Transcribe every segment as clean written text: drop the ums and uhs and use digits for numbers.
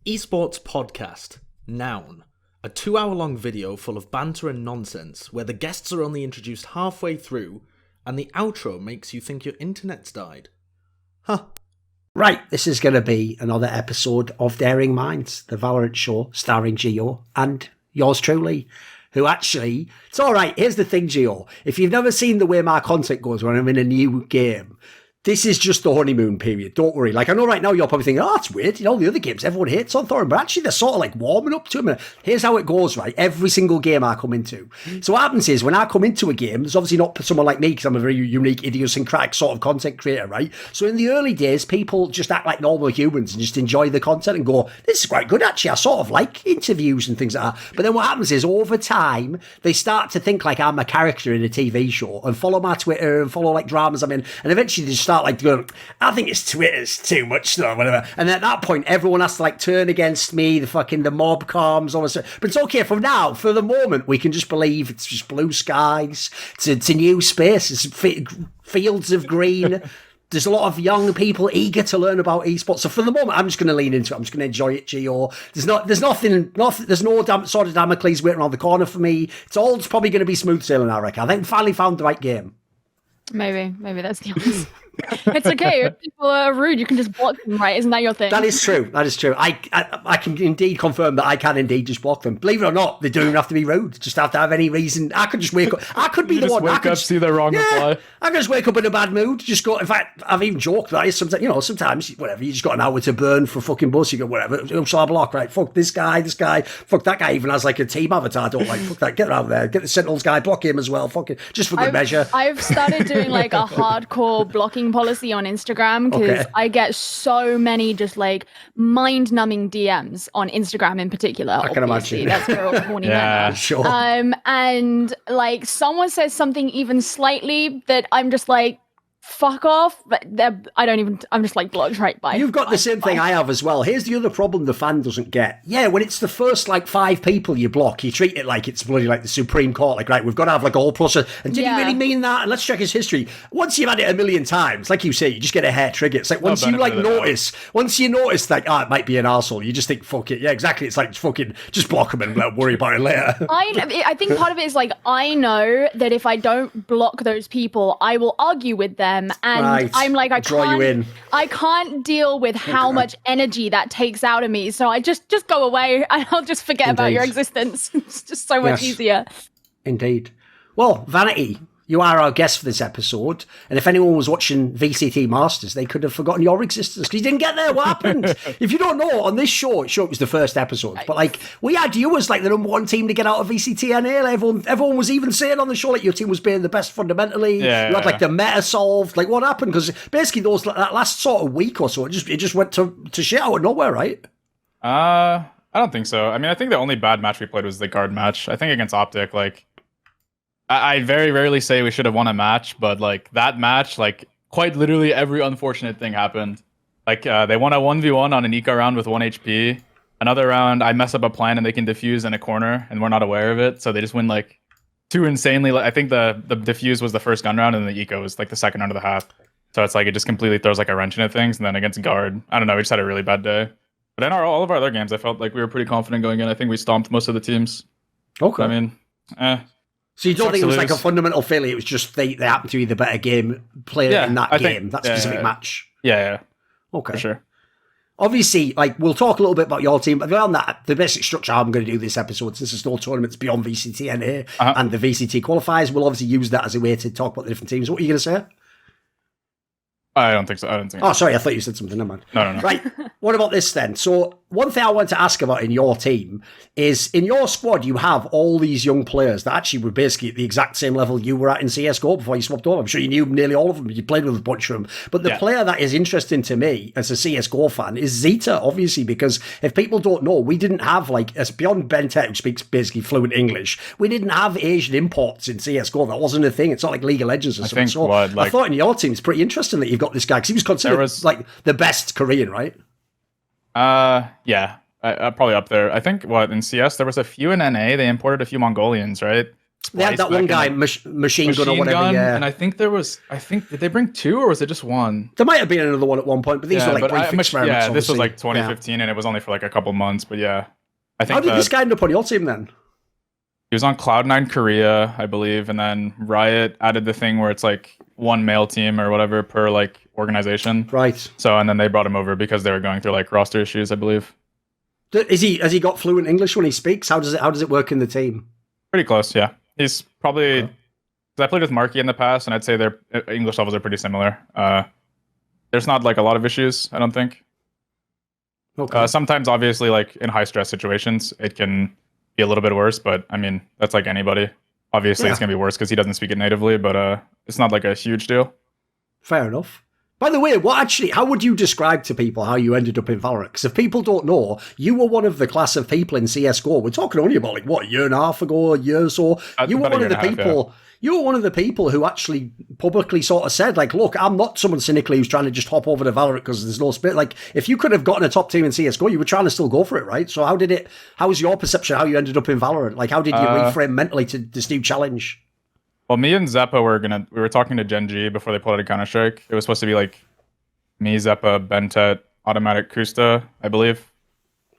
Esports podcast, noun. A 2-hour-long video full of banter and nonsense where the guests are only introduced halfway through and the outro makes you think your internet's died. Huh. Right, this is going to be another episode of Daring Minds, the Valorant show starring Gio and yours truly, who actually... It's all right, here's the thing, Gio. If you've never seen the way my content goes when I'm in a new game... This is just the honeymoon period, don't worry. Like, I know right now you're probably thinking, oh, that's weird. You know, the other games, everyone hates on Thorin, but actually they're sort of like warming up to him. Here's how it goes, right? Every single game I come into. So what happens is, when I come into a game, there's obviously not someone like me, because I'm a very unique, idiosyncratic sort of content creator, right? So in the early days, people just act like normal humans and just enjoy the content and go, this is quite good, actually. I sort of like interviews and things like that. But then what happens is, over time, they start to think like I'm a character in a TV show and follow my Twitter and follow like dramas I'm in. And eventually they just start like going, I think it's Twitter's too much though, whatever. And at that point, everyone has to like turn against me, the mob calms, all this. But it's okay from now. For the moment, we can just believe it's just blue skies. It's a new space. It's fields of green. There's a lot of young people eager to learn about esports. So for the moment, I'm just going to lean into it. I'm just going to enjoy it, Gio. There's no sort of Damocles waiting around the corner for me. It's probably going to be smooth sailing, I reckon. I think we finally found the right game. Maybe that's the honest. It's okay. If people are rude, you can just block them, right? Isn't that your thing? That is true. I can indeed confirm that I can indeed just block them. Believe it or not, they don't even have to be rude. Just have to have any reason. I could just wake up. I could be the one. Wake up, see the wrong reply. I can just wake up in a bad mood. Just go. In fact, I've even joked that sometimes whatever, you just got an hour to burn for fucking bus. You go whatever. Who shall I block? Right? Fuck this guy. Fuck that guy. Even has like a team avatar. I don't like. Fuck that. Get out of there. Get the Sentinels guy. Block him as well. Fuck it. Just for good measure. I've started doing like a hardcore blocking policy on Instagram because I get so many just like mind-numbing DMs on Instagram in particular. I can imagine. That's for all horny men. Sure. And like someone says something even slightly that I'm just like, fuck off, but I'm just like blocked right by. You've got the same thing I have as well. Here's the other problem the fan doesn't get. Yeah, when it's the first like 5 people you block, you treat it like it's bloody like the Supreme Court, like, right, we've got to have like a whole process. And did he really mean that? And let's check his history. Once you've had it a million times, like you say, you just get a hair trigger. It's like once you notice like, it might be an arsehole, you just think, fuck it. Yeah, exactly. It's like fucking just block him and worry about it later. I think part of it is like, I know that if I don't block those people, I will argue with them. And I'm like, I can't deal with how much energy that takes out of me. So I just go away and I'll just forget about your existence. It's just so much easier. Indeed. Well, Vanity, you are our guest for this episode. And if anyone was watching VCT Masters, they could have forgotten your existence because you didn't get there. What happened? If you don't know, on this show, it was the first episode. But like, we had you as like the number 1 team to get out of VCT NA. Everyone was even saying on the show like your team was being the best fundamentally. You had like the meta solved. Like, what happened? Because basically that last sort of week or so, it just went to shit out of nowhere, right? I don't think so. I mean, I think the only bad match we played was the guard match. I think against Optic, like, I very rarely say we should have won a match, but like that match, like quite literally every unfortunate thing happened. Like they won a 1v1 on an eco round with 1 HP. Another round, I mess up a plan and they can defuse in a corner and we're not aware of it. So they just win like 2 insanely. I think the defuse was the first gun round and the eco was like the second round of the half. So it's like it just completely throws like a wrench into things. And then against guard, I don't know, we just had a really bad day. But in all of our other games, I felt like we were pretty confident going in. I think we stomped most of the teams. Okay. I mean, So you don't think it was like a fundamental failure? It was just they happened to be the better game player in that specific match. Yeah. Okay. For sure. Obviously, like we'll talk a little bit about your team, but beyond that, the basic structure I'm going to do this episode, since there's no tournaments beyond VCT NA and the VCT qualifiers, we'll obviously use that as a way to talk about the different teams. What are you going to say? I don't think so. Oh, sorry. I thought you said something. Never mind. No. Right. What about this then? So one thing I want to ask about in your team is in your squad, you have all these young players that actually were basically at the exact same level you were at in CSGO before you swapped over. I'm sure you knew nearly all of them. You played with a bunch of them. But the player that is interesting to me as a CSGO fan is Zeta, obviously, because if people don't know, we didn't have like, as beyond Ben Tech, who speaks basically fluent English, we didn't have Asian imports in CSGO. That wasn't a thing. It's not like League of Legends or something. So I thought in your team, it's pretty interesting that you've got this guy because he was considered like the best Korean, right? Yeah, probably up there. I think in CS there was a few in NA. They imported a few Mongolians, right? They had that one guy, machine gun or whatever. Yeah, and I think did they bring 2 or was it just 1? There might have been another one at one point, but these were like brief experiments. Yeah, this was like 2015, and it was only for like a couple months. But yeah, I think. How did this guy end up on your team then? He was on Cloud9 Korea, I believe, and then Riot added the thing where it's like one male team or whatever per like organization. Right. So and then they brought him over because they were going through like roster issues, I believe. Has he got fluent English when he speaks? How does it work in the team? Pretty close, yeah. He's probably because I played with Marky in the past, and I'd say their English levels are pretty similar. There's not like a lot of issues, I don't think. Okay. Sometimes, obviously, like in high stress situations, it can be a little bit worse. But I mean, that's like anybody. Obviously, it's gonna be worse because he doesn't speak it natively. But it's not like a huge deal. Fair enough. By the way, how would you describe to people how you ended up in Valorant? Because if people don't know, you were one of the class of people in CSGO. We're talking only about like what, a year and a half ago, a year or so. You were one of the people. You were one of the people who actually publicly sort of said, like, look, I'm not someone cynically who's trying to just hop over to Valorant because there's no split. Like, if you could have gotten a top team in CSGO, you were trying to still go for it, right? So how was your perception how you ended up in Valorant? Like, how did you reframe mentally to this new challenge? Well, me and Zeppa we were talking to Gen G before they pulled out a Counter-Strike. It was supposed to be like me, Zeppa, Bentet, Automatic Kusta, I believe.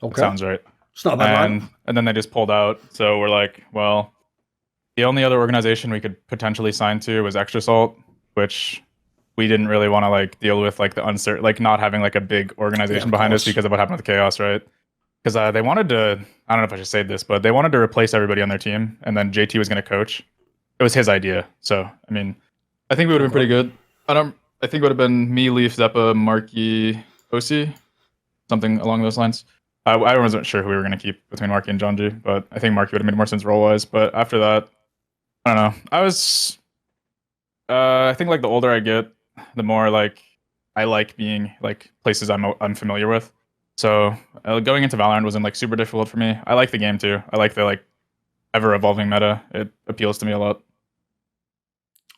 Okay. That sounds right. It's not bad, right? And then they just pulled out. So we're like, well, the only other organization we could potentially sign to was Extrasalt, which we didn't really want to like deal with like the uncertain, like not having like a big organization behind us because of what happened with Chaos, right? Because they wanted to, I don't know if I should say this, but they wanted to replace everybody on their team, and then JT was going to coach. It was his idea. So, I mean, I think we would have been pretty good. I think it would have been me, Leaf, Zeppa, Marky, Osi, something along those lines. I wasn't sure who we were going to keep between Marky and John G, but I think Marky would have made more sense role-wise. But after that, I don't know. I think like the older I get, the more like I like being like places I'm unfamiliar with. So going into Valorant wasn't like super difficult for me. I like the game too. I like the like ever evolving meta. It appeals to me a lot.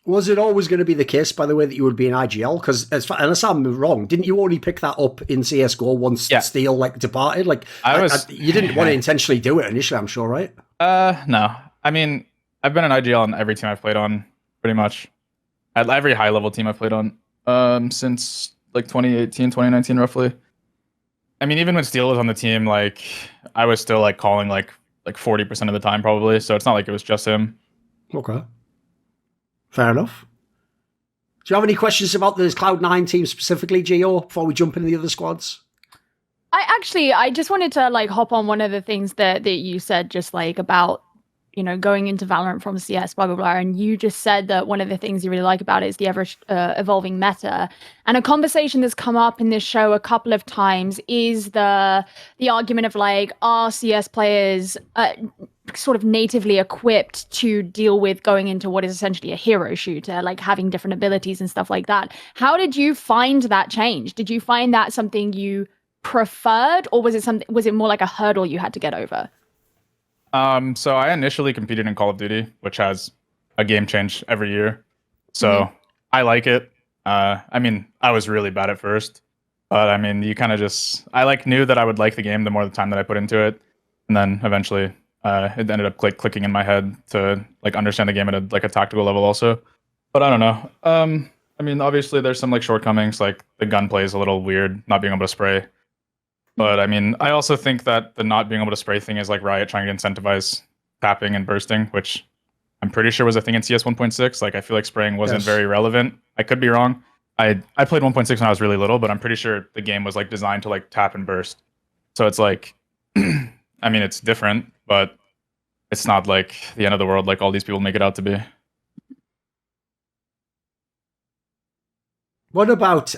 Was it always going to be the case, by the way, that you would be an IGL? Because unless I'm wrong, didn't you only pick that up in CSGO once Steel like departed? Like you didn't want to intentionally do it initially, I'm sure, right? No. I mean, I've been an IGL on every team I've played on, pretty much. At every high level team I've played on, since like 2018, 2019, roughly. I mean, even when Steel was on the team, like I was still like calling like 40% of the time probably. So it's not like it was just him. Okay. Fair enough. Do you have any questions about the Cloud9 team specifically, Gio, before we jump into the other squads? I just wanted to like hop on one of the things that you said, just like about, you know, going into Valorant from CS, blah, blah, blah. And you just said that one of the things you really like about it is the ever evolving meta. And a conversation that's come up in this show a couple of times is the argument of like, are CS players sort of natively equipped to deal with going into what is essentially a hero shooter, like having different abilities and stuff like that. How did you find that change? Did you find that something you preferred, or was it more like a hurdle you had to get over? So I initially competed in Call of Duty, which has a game change every year. So I like it. I mean, I was really bad at first, but I mean, you kind of I like knew that I would like the game the more the time that I put into it. And then eventually it ended up like clicking in my head to like understand the game at a tactical level also. But I don't know. I mean, obviously there's some like shortcomings, like the gunplay is a little weird, not being able to spray. But I mean, I also think that the not being able to spray thing is like Riot trying to incentivize tapping and bursting, which I'm pretty sure was a thing in CS 1.6. Like I feel like spraying wasn't very relevant. I could be wrong. I played 1.6 when I was really little, but I'm pretty sure the game was like designed to like tap and burst. So it's like, I mean, it's different, but it's not like the end of the world like all these people make it out to be. What about,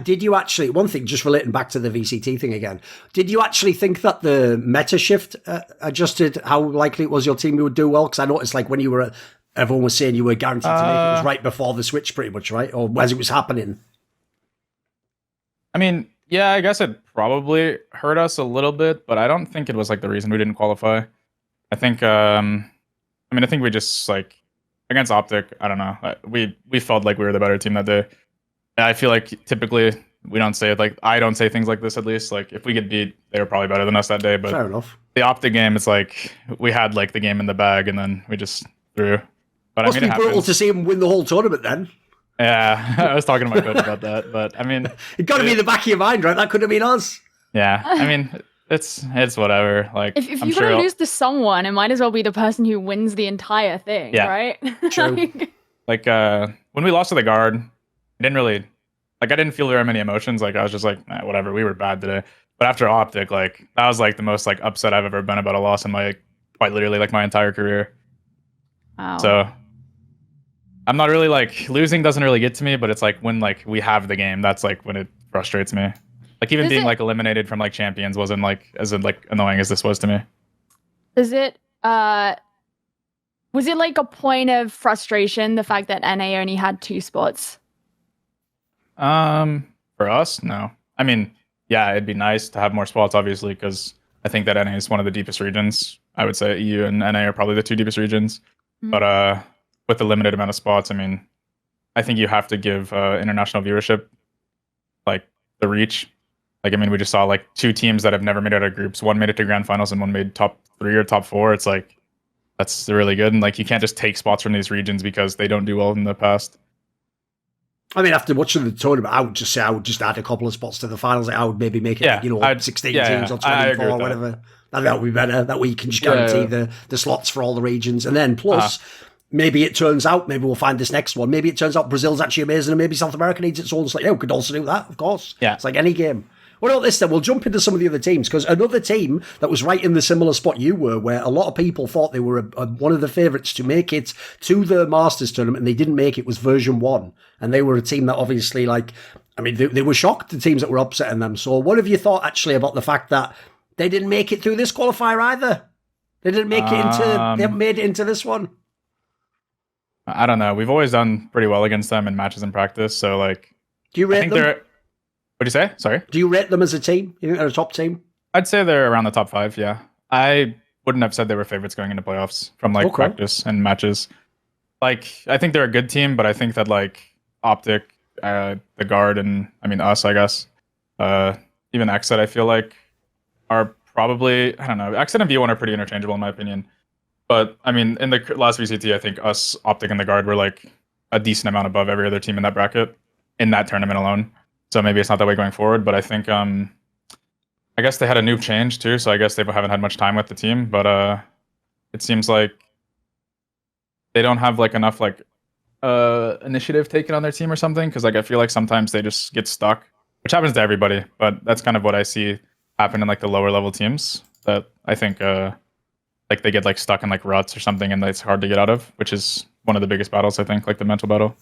did you actually, one thing, just relating back to the VCT thing again, did you actually think that the meta shift adjusted how likely it was your team would do well? Because I noticed like when you were, everyone was saying you were guaranteed to make it, was right before the switch pretty much, right? Or as it was happening? I mean, yeah, I guess it probably hurt us a little bit, but I don't think it was like the reason we didn't qualify. I think, I think we just like against Optic, I don't know. We felt like we were the better team that day. I feel like typically we don't say it like I don't say things like this at least. Like if we get beat, they were probably better than us that day. But fair enough. The Optic game, it's like we had like the game in the bag and then we just threw. But Must be brutal to see him win the whole tournament then. Yeah, I was talking to my coach about that, but I mean, it got to be in the back of your mind, right? That could have been us. Yeah, I mean, it's whatever. Like, if you're gonna lose to someone, it might as well be the person who wins the entire thing, right? True. Like when we lost to the guard, I didn't feel very many emotions. Like I was just like, whatever, we were bad today. But after Optic, like that was like the most like upset I've ever been about a loss in my quite literally like my entire career. Wow. So I'm not really like losing doesn't really get to me, but it's like when like we have the game, that's like when it frustrates me. Like even being like eliminated from like champions wasn't like as annoying as this was to me. Was it like a point of frustration the fact that NA only had 2 spots? For us, no. I mean, yeah, it'd be nice to have more spots, obviously, because I think that NA is one of the deepest regions. I would say EU and NA are probably the 2 deepest regions. Mm-hmm. But with the limited amount of spots, I mean, I think you have to give international viewership like the reach. Like, I mean, we just saw like 2 teams that have never made it out of groups. One made it to grand finals and one made top 3 or top 4. It's like, that's really good. And like, you can't just take spots from these regions because they don't do well in the past. I mean, after watching the tournament, I would just add a couple of spots to the finals. I would maybe make it, 16 teams or 24 or whatever. That would be better. That way you can just guarantee the slots for all the regions. And then plus, maybe it turns out, maybe we'll find this next one. Maybe it turns out Brazil's actually amazing and maybe South America needs its own. It's like, we could also do that, of course. Yeah. It's like any game. Well, not this then. We'll jump into some of the other teams because another team that was right in the similar spot you were, where a lot of people thought they were one of the favourites to make it to the Masters tournament and they didn't make it, was version 1. And they were a team that obviously, they were shocked, the teams that were upsetting them. So what have you thought actually about the fact that they didn't make it through this qualifier either? They didn't make they haven't made it into this one. I don't know. We've always done pretty well against them in matches and practice. So do you rate them? What'd you say? Sorry? Do you rate them as a team? You think they're a top team? I'd say they're around the top 5, yeah. I wouldn't have said they were favorites going into playoffs from practice and matches. I think they're a good team, but I think that Optic, the guard, and I mean us, I guess, even Exit, I feel like are probably, I don't know, Exit and V1 are pretty interchangeable in my opinion. But I mean, in the last VCT, I think us, Optic, and the guard were a decent amount above every other team in that bracket in that tournament alone. So maybe it's not that way going forward, but I think I guess they had a noob change too, so I guess they haven't had much time with the team, but it seems like they don't have enough initiative taken on their team or something, because I feel like sometimes they just get stuck, which happens to everybody, but that's kind of what I see happen in the lower level teams, that I think they get stuck in ruts or something and it's hard to get out of, which is one of the biggest battles, I think, the mental battle.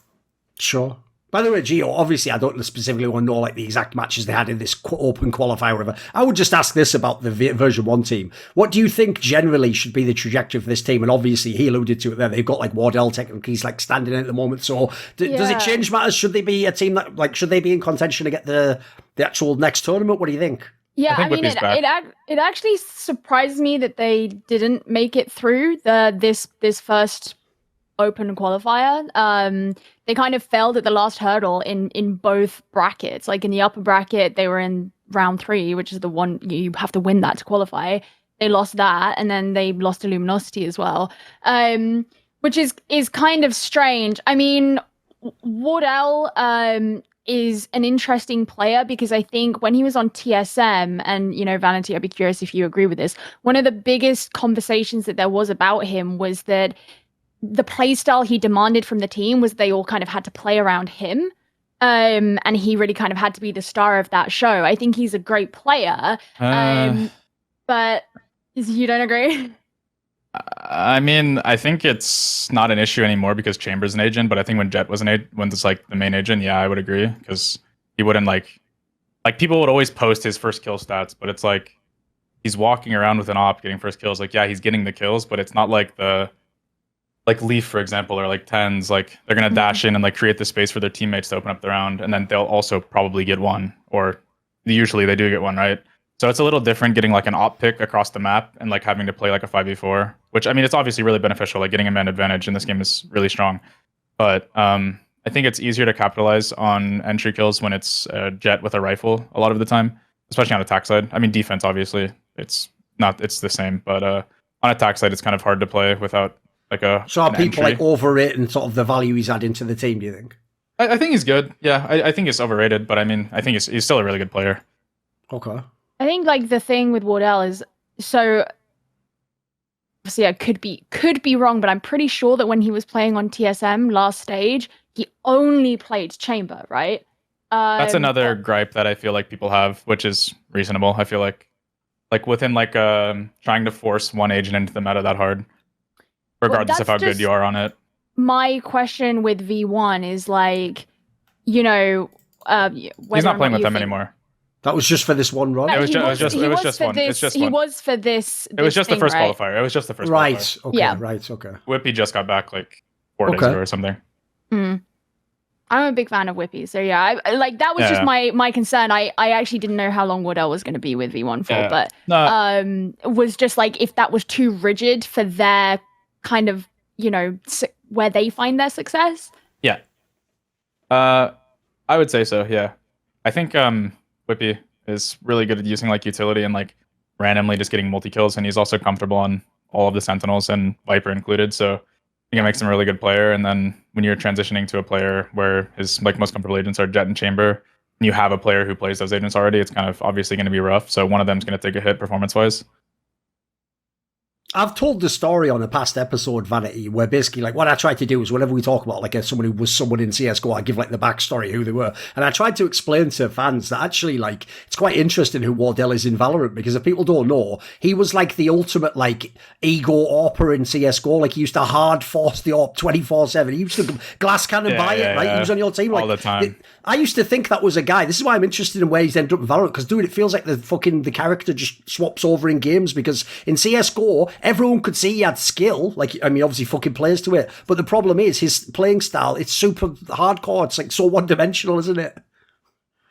Sure. By the way, Gio, obviously I don't specifically want to know the exact matches they had in this open qualifier or whatever. I would just ask this about the version 1 team. What do you think generally should be the trajectory for this team? And obviously he alluded to it there. They've got WARDELL technically standing in at the moment. So does it change matters? Should they be a team that should they be in contention to get the actual next tournament? What do you think? Yeah, I mean, it actually surprised me that they didn't make it through this first open qualifier. They kind of failed at the last hurdle in both brackets. In the upper bracket, they were in round 3, which is the one you have to win that to qualify. They lost that, and then they lost to Luminosity as well, which is kind of strange. I mean, WARDELL is an interesting player because I think when he was on TSM, and Vanity, I'd be curious if you agree with this, one of the biggest conversations that there was about him was that the play style he demanded from the team was they all kind of had to play around him. And he really kind of had to be the star of that show. I think he's a great player. But you don't agree? I mean, I think it's not an issue anymore because Chamber's an agent, but I think when Jet was when it's the main agent, yeah, I would agree, because he wouldn't people would always post his first kill stats, but it's he's walking around with an op getting first kills. Yeah, he's getting the kills, but it's not the Leaf, for example, or Tens, they're gonna dash in and create the space for their teammates to open up the round, and then they'll also probably get one, or usually they do get one, right? So it's a little different getting an op pick across the map and having to play a 5v4, which I mean it's obviously really beneficial. Getting a man advantage in this game is really strong, but I think it's easier to capitalize on entry kills when it's a Jett with a rifle a lot of the time, especially on attack side. I mean, defense, obviously, it's the same, but on attack side, it's kind of hard to play without like a. So are people entry. like overrating sort of the value he's adding to the team, do you think? I think he's good. Yeah, I think he's overrated, but I mean, I think he's still a really good player. Okay. I think like the thing with WARDELL is so. Obviously, I could be wrong, but I'm pretty sure that when he was playing on TSM last stage, he only played chamber, right? That's another gripe that I feel like people have, which is reasonable. I feel like within like trying to force one agent into the meta that hard, regardless of how good you are on it. My question with V1 is like, you know, he's not playing with them anymore. That was just for this one run. Yeah, it was just one. It's just he one. was for this. It was just the first right? qualifier. It was just the first right. qualifier. Okay. Yeah. Right. Okay. Whippy just got back like 4 days ago or something. I'm a big fan of Whippy, so yeah, like that was just my concern. I actually didn't know how long WARDELL was going to be with V1 for, but was just like if that was too rigid for their kind of, you know, where they find their success. Yeah. I would say so. Yeah, I think Whippy is really good at using like utility and like randomly just getting multi kills, and he's also comfortable on all of the Sentinels and Viper included. So I think it makes him a really good player. And then when you're transitioning to a player where his like most comfortable agents are Jett and Chamber, and you have a player who plays those agents already, it's kind of obviously going to be rough. So one of them's going to take a hit performance wise. I've told the story on a past episode, Vanity, where basically, like, what I tried to do is whenever we talk about, like, someone who was someone in CSGO, I give, like, the backstory, who they were. And I tried to explain to fans that actually, like, it's quite interesting who WARDELL is in Valorant, because if people don't know, he was, like, the ultimate, like, ego AWPer in CSGO. Like, he used to hard force the AWP 24/7. He used to glass cannon by it, right? He was on your team. Like, all the time. I used to think that was a guy. This is why I'm interested in where he's ended up in Valorant, because, dude, it feels like the character just swaps over in games, because in CSGO, everyone could see he had skill. Like, I mean, obviously fucking plays to it. But the problem is his playing style, it's super hardcore. It's like so one-dimensional, isn't it?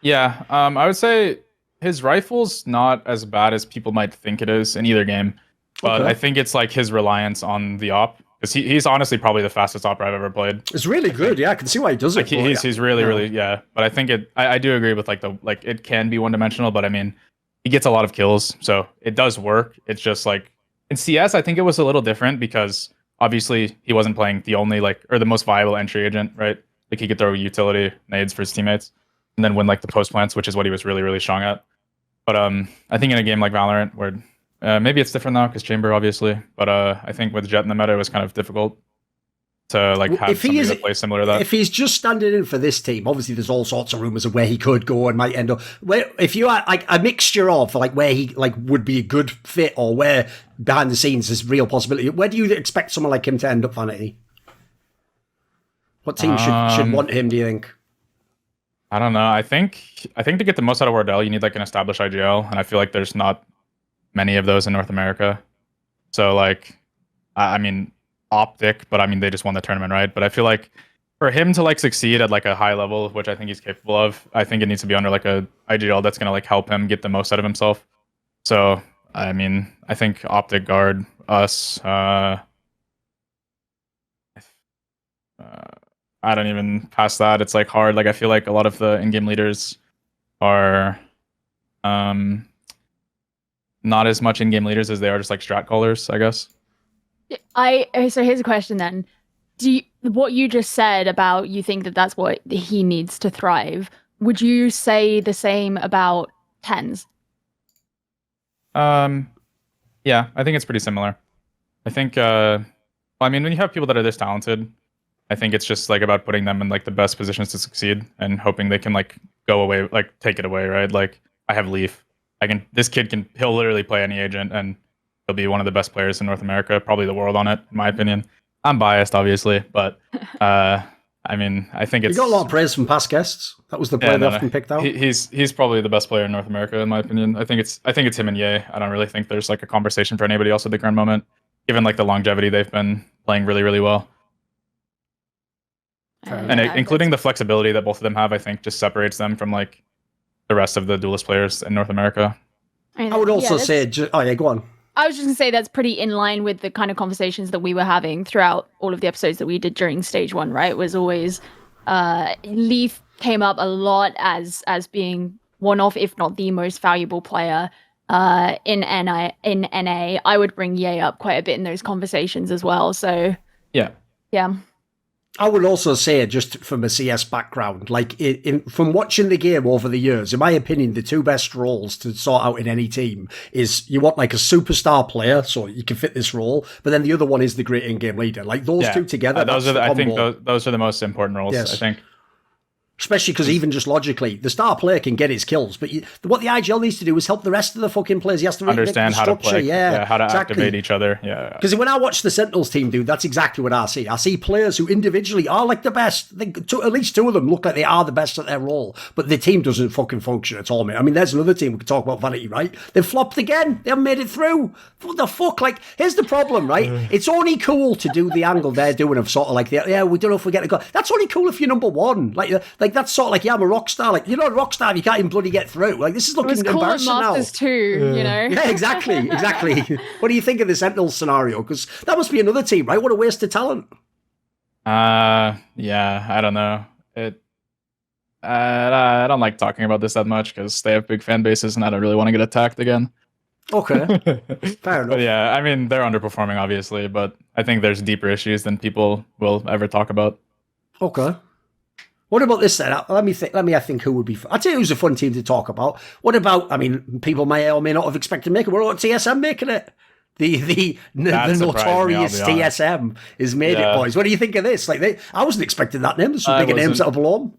Yeah, I would say his rifle's not as bad as people might think it is in either game. But I think it's like his reliance on the op. Because he's honestly probably the fastest opera I've ever played. It's really good, yeah. I can see why he does it. Like he's really, yeah. But I think I do agree with like it can be one-dimensional, but I mean, he gets a lot of kills, so it does work. It's just like, in CS, I think it was a little different because obviously he wasn't playing the only or the most viable entry agent, right? Like he could throw utility nades for his teammates and then win like the post plants, which is what he was really, really strong at. But I think in a game like Valorant, where maybe it's different now because Chamber, obviously, but I think with Jett in the meta, it was kind of difficult to like have somebody that plays similar to that. If he's just standing in for this team, obviously there's all sorts of rumors of where he could go and might end up. If you are like a mixture of like where he like would be a good fit or where behind the scenes there's real possibility, where do you expect someone like him to end up, Vanity? What team should want him, do you think? I don't know. I think to get the most out of WARDELL, you need like an established IGL, and I feel like there's not many of those in North America. So like, I mean, Optic, but I mean, they just won the tournament, right? But I feel like for him to like succeed at like a high level, which I think he's capable of, I think it needs to be under like a IGL that's gonna like help him get the most out of himself. So I mean, I think Optic guard us. I don't even past that. It's like hard. Like I feel like a lot of the in-game leaders are not as much in-game leaders as they are just like strat callers, I guess. So here's a question then. What you just said about you think that that's what he needs to thrive, would you say the same about tens? Yeah, I think it's pretty similar. I think I mean, when you have people that are this talented, I think it's just like about putting them in like the best positions to succeed and hoping they can like go away, like take it away, right? Like I have Leaf. This kid he'll literally play any agent and he'll be one of the best players in North America, probably the world on it, in my opinion. I'm biased, obviously, but I mean, I think it's... You got a lot of praise from past guests. That was the player they often picked out. He's probably the best player in North America, in my opinion. I think it's him and Ye. I don't really think there's like a conversation for anybody else at the current moment, given like the longevity they've been playing really, really well. And including the flexibility that both of them have, I think just separates them from like the rest of the duelist players in North America. I would also say... Oh, yeah, go on. I was just going to say that's pretty in line with the kind of conversations that we were having throughout all of the episodes that we did during stage one, right? It was always Leaf came up a lot as being one of, if not the most valuable player in NA. I would bring Ye up quite a bit in those conversations as well. So yeah. I would also say, just from a CS background, like from watching the game over the years, in my opinion, the two best roles to sort out in any team is you want like a superstar player, so you can fit this role, but then the other one is the great in-game leader. Like those two together, those are I think those are the most important roles. Yes. I think. Especially because even just logically, the star player can get his kills, but what the IGL needs to do is help the rest of the fucking players. He has to understand how to play, how to activate each other. Because when I watch the Sentinels team do, that's exactly what I see. I see players who individually are like the best. At least two of them look like they are the best at their role, but the team doesn't fucking function at all, mate. I mean, there's another team we could talk about, Vanity, right? They've flopped again. They haven't made it through. What the fuck? Like, here's the problem, right? It's only cool to do the angle they're doing of sort of like, we don't know if we get a go. That's only cool if you're number one. Like that's sort of like, I'm a rock star. Like, you're not a rock star, you can't even bloody get through. Like, this is looking embarrassing now. Masters too, you know? Yeah, exactly. What do you think of the Sentinels scenario? Because that must be another team, right? What a waste of talent. Yeah, I don't know. I don't like talking about this that much because they have big fan bases and I don't really want to get attacked again. Okay. Fair enough. But yeah, I mean, they're underperforming, obviously, but I think there's deeper issues than people will ever talk about. Okay. What about this then? Let me think who would be... I'll tell you who's a fun team to talk about. What about... I mean, people may or may not have expected to make it. What about TSM making it? The notorious TSM has made it, boys. What do you think of this? Like, I wasn't expecting that name. There's some bigger names that have blown.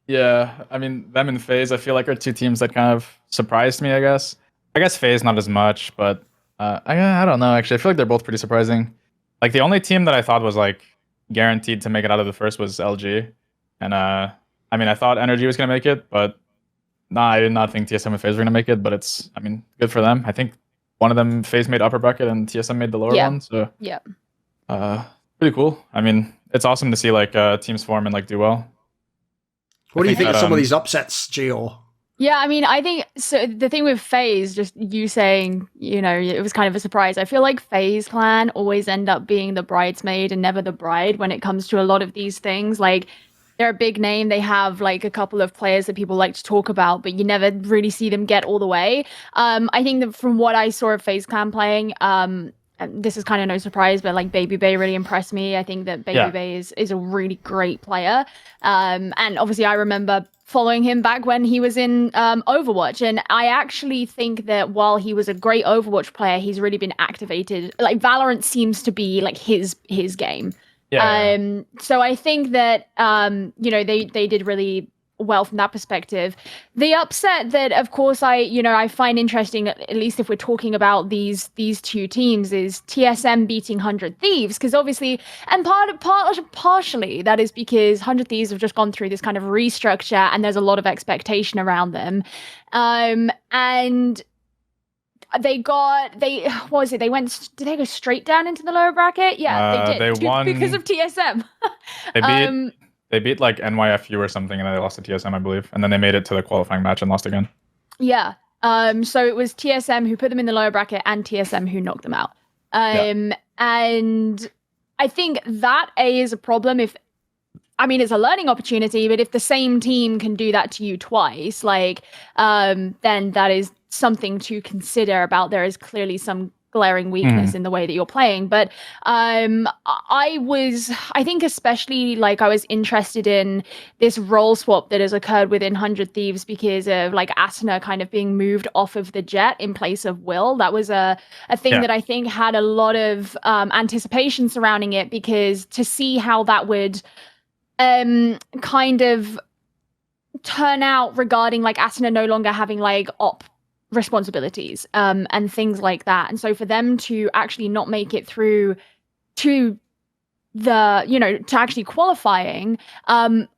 Yeah, I mean, them and Faze, I feel like are two teams that kind of surprised me, I guess. I guess Faze not as much, but I don't know, actually. I feel like they're both pretty surprising. Like, the only team that I thought was, like, guaranteed to make it out of the first was LG. And, I mean, I thought Energy was going to make it, but I did not think TSM and Faze were going to make it, but it's, I mean, good for them. I think one of them, Faze made upper bracket and TSM made the lower one, so. Yeah. Pretty cool. I mean, it's awesome to see, like, teams form and, like, do well. What do you think of some of these upsets, Gio? Yeah, I mean, I think, so the thing with Faze, just you saying, you know, it was kind of a surprise. I feel like Faze Clan always end up being the bridesmaid and never the bride when it comes to a lot of these things. Like, they're a big name. They have like a couple of players that people like to talk about, but you never really see them get all the way. I think that from what I saw of FaZe Clan playing, and this is kind of no surprise, but like Baby Bay really impressed me. I think that Baby Bay is a really great player. And obviously I remember following him back when he was in Overwatch. And I actually think that while he was a great Overwatch player, he's really been activated. Like Valorant seems to be like his game. Yeah. So I think that, you know, they did really well from that perspective. The upset that, of course, I find interesting, at least if we're talking about these two teams, is TSM beating 100 Thieves, because obviously, and partially that is because 100 Thieves have just gone through this kind of restructure, and there's a lot of expectation around them, and did they go straight down into the lower bracket? Yeah, they did. They won because of TSM. They beat like NYFU or something, and then they lost to TSM, I believe. And then they made it to the qualifying match and lost again. Yeah. So it was TSM who put them in the lower bracket and TSM who knocked them out. And I think that is a problem it's a learning opportunity, but if the same team can do that to you twice, like, then that is something to consider about. There is clearly some glaring weakness in the way that you're playing. But I think especially like I was interested in this role swap that has occurred within 100 Thieves because of like Asuna kind of being moved off of the Jet in place of Will. That was a thing that I think had a lot of anticipation surrounding it, because to see how that would kind of turn out regarding like Asuna no longer having like op responsibilities and things like that, and so for them to actually not make it through to the to actually qualifying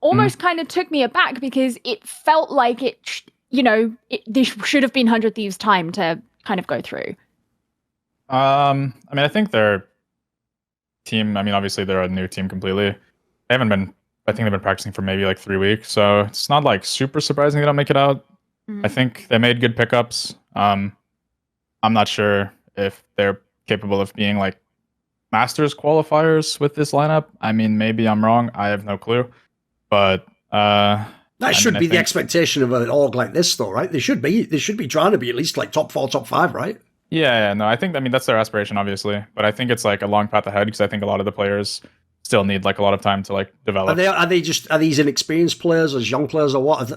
almost kind of took me aback, because it felt like this should have been 100 Thieves time to kind of go through. I think their team, obviously they're a new team completely. I think they've been practicing for maybe like 3 weeks, so it's not like super surprising they don't make it out. I think they made good pickups. I'm not sure if they're capable of being like Masters qualifiers with this lineup. Maybe I'm wrong. I have no clue. But that should be the expectation of an org like this, though, right? They should be trying to be at least like top 4, top 5, right? Yeah, no, I mean, that's their aspiration, obviously. But I think it's like a long path ahead because I think a lot of the players still need like a lot of time to like develop. Are these inexperienced players or young players or what?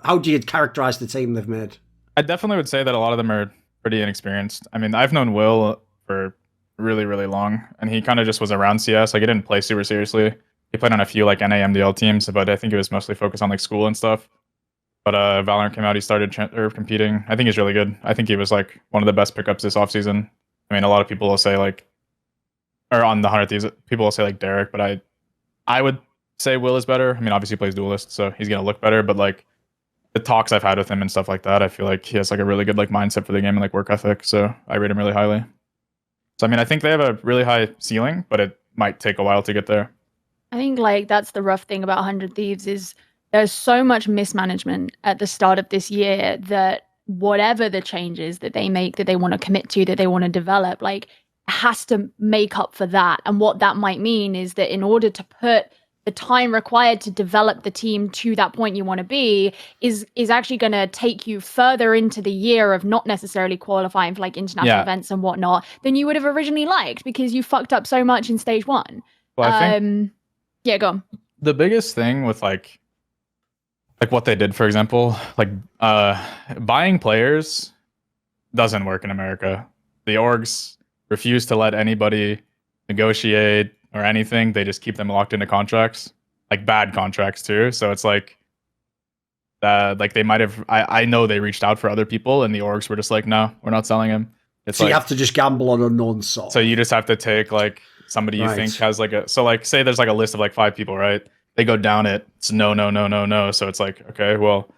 How do you characterize the team they've made? I definitely would say that a lot of them are pretty inexperienced. I mean, I've known Will for really, really long, and he kind of just was around CS. Like, he didn't play super seriously. He played on a few like NAMDL teams, but I think it was mostly focused on like school and stuff. But Valorant came out, he started competing. I think he's really good. I think he was like one of the best pickups this offseason. I mean, a lot of people will say like, or on the 100 Thieves, people will say like Derek, but I would say Will is better. I mean, obviously he plays Duelist, so he's gonna look better. But like the talks I've had with him and stuff like that, I feel like he has like a really good like mindset for the game and like work ethic. So I rate him really highly. So I mean, I think they have a really high ceiling, but it might take a while to get there. I think like that's the rough thing about 100 Thieves is there's so much mismanagement at the start of this year that whatever the changes that they make, that they want to commit to, that they want to develop, like has to make up for that. And what that might mean is that in order to put the time required to develop the team to that point you want to be is actually going to take you further into the year of not necessarily qualifying for like international events and whatnot than you would have originally liked because you fucked up so much in stage 1. Well, I think yeah, go on. The biggest thing with like what they did, for example, like buying players doesn't work in America. The orgs refuse to let anybody negotiate or anything. They just keep them locked into contracts, like bad contracts too. So it's like they might have. I know they reached out for other people, and the orgs were just like, no, we're not selling him. It's so like, you have to just gamble on unknown sort. So you just have to take like somebody you think has like a. So like say there's like a list of like 5 people, right? They go down it. It's no. So it's like, okay, well,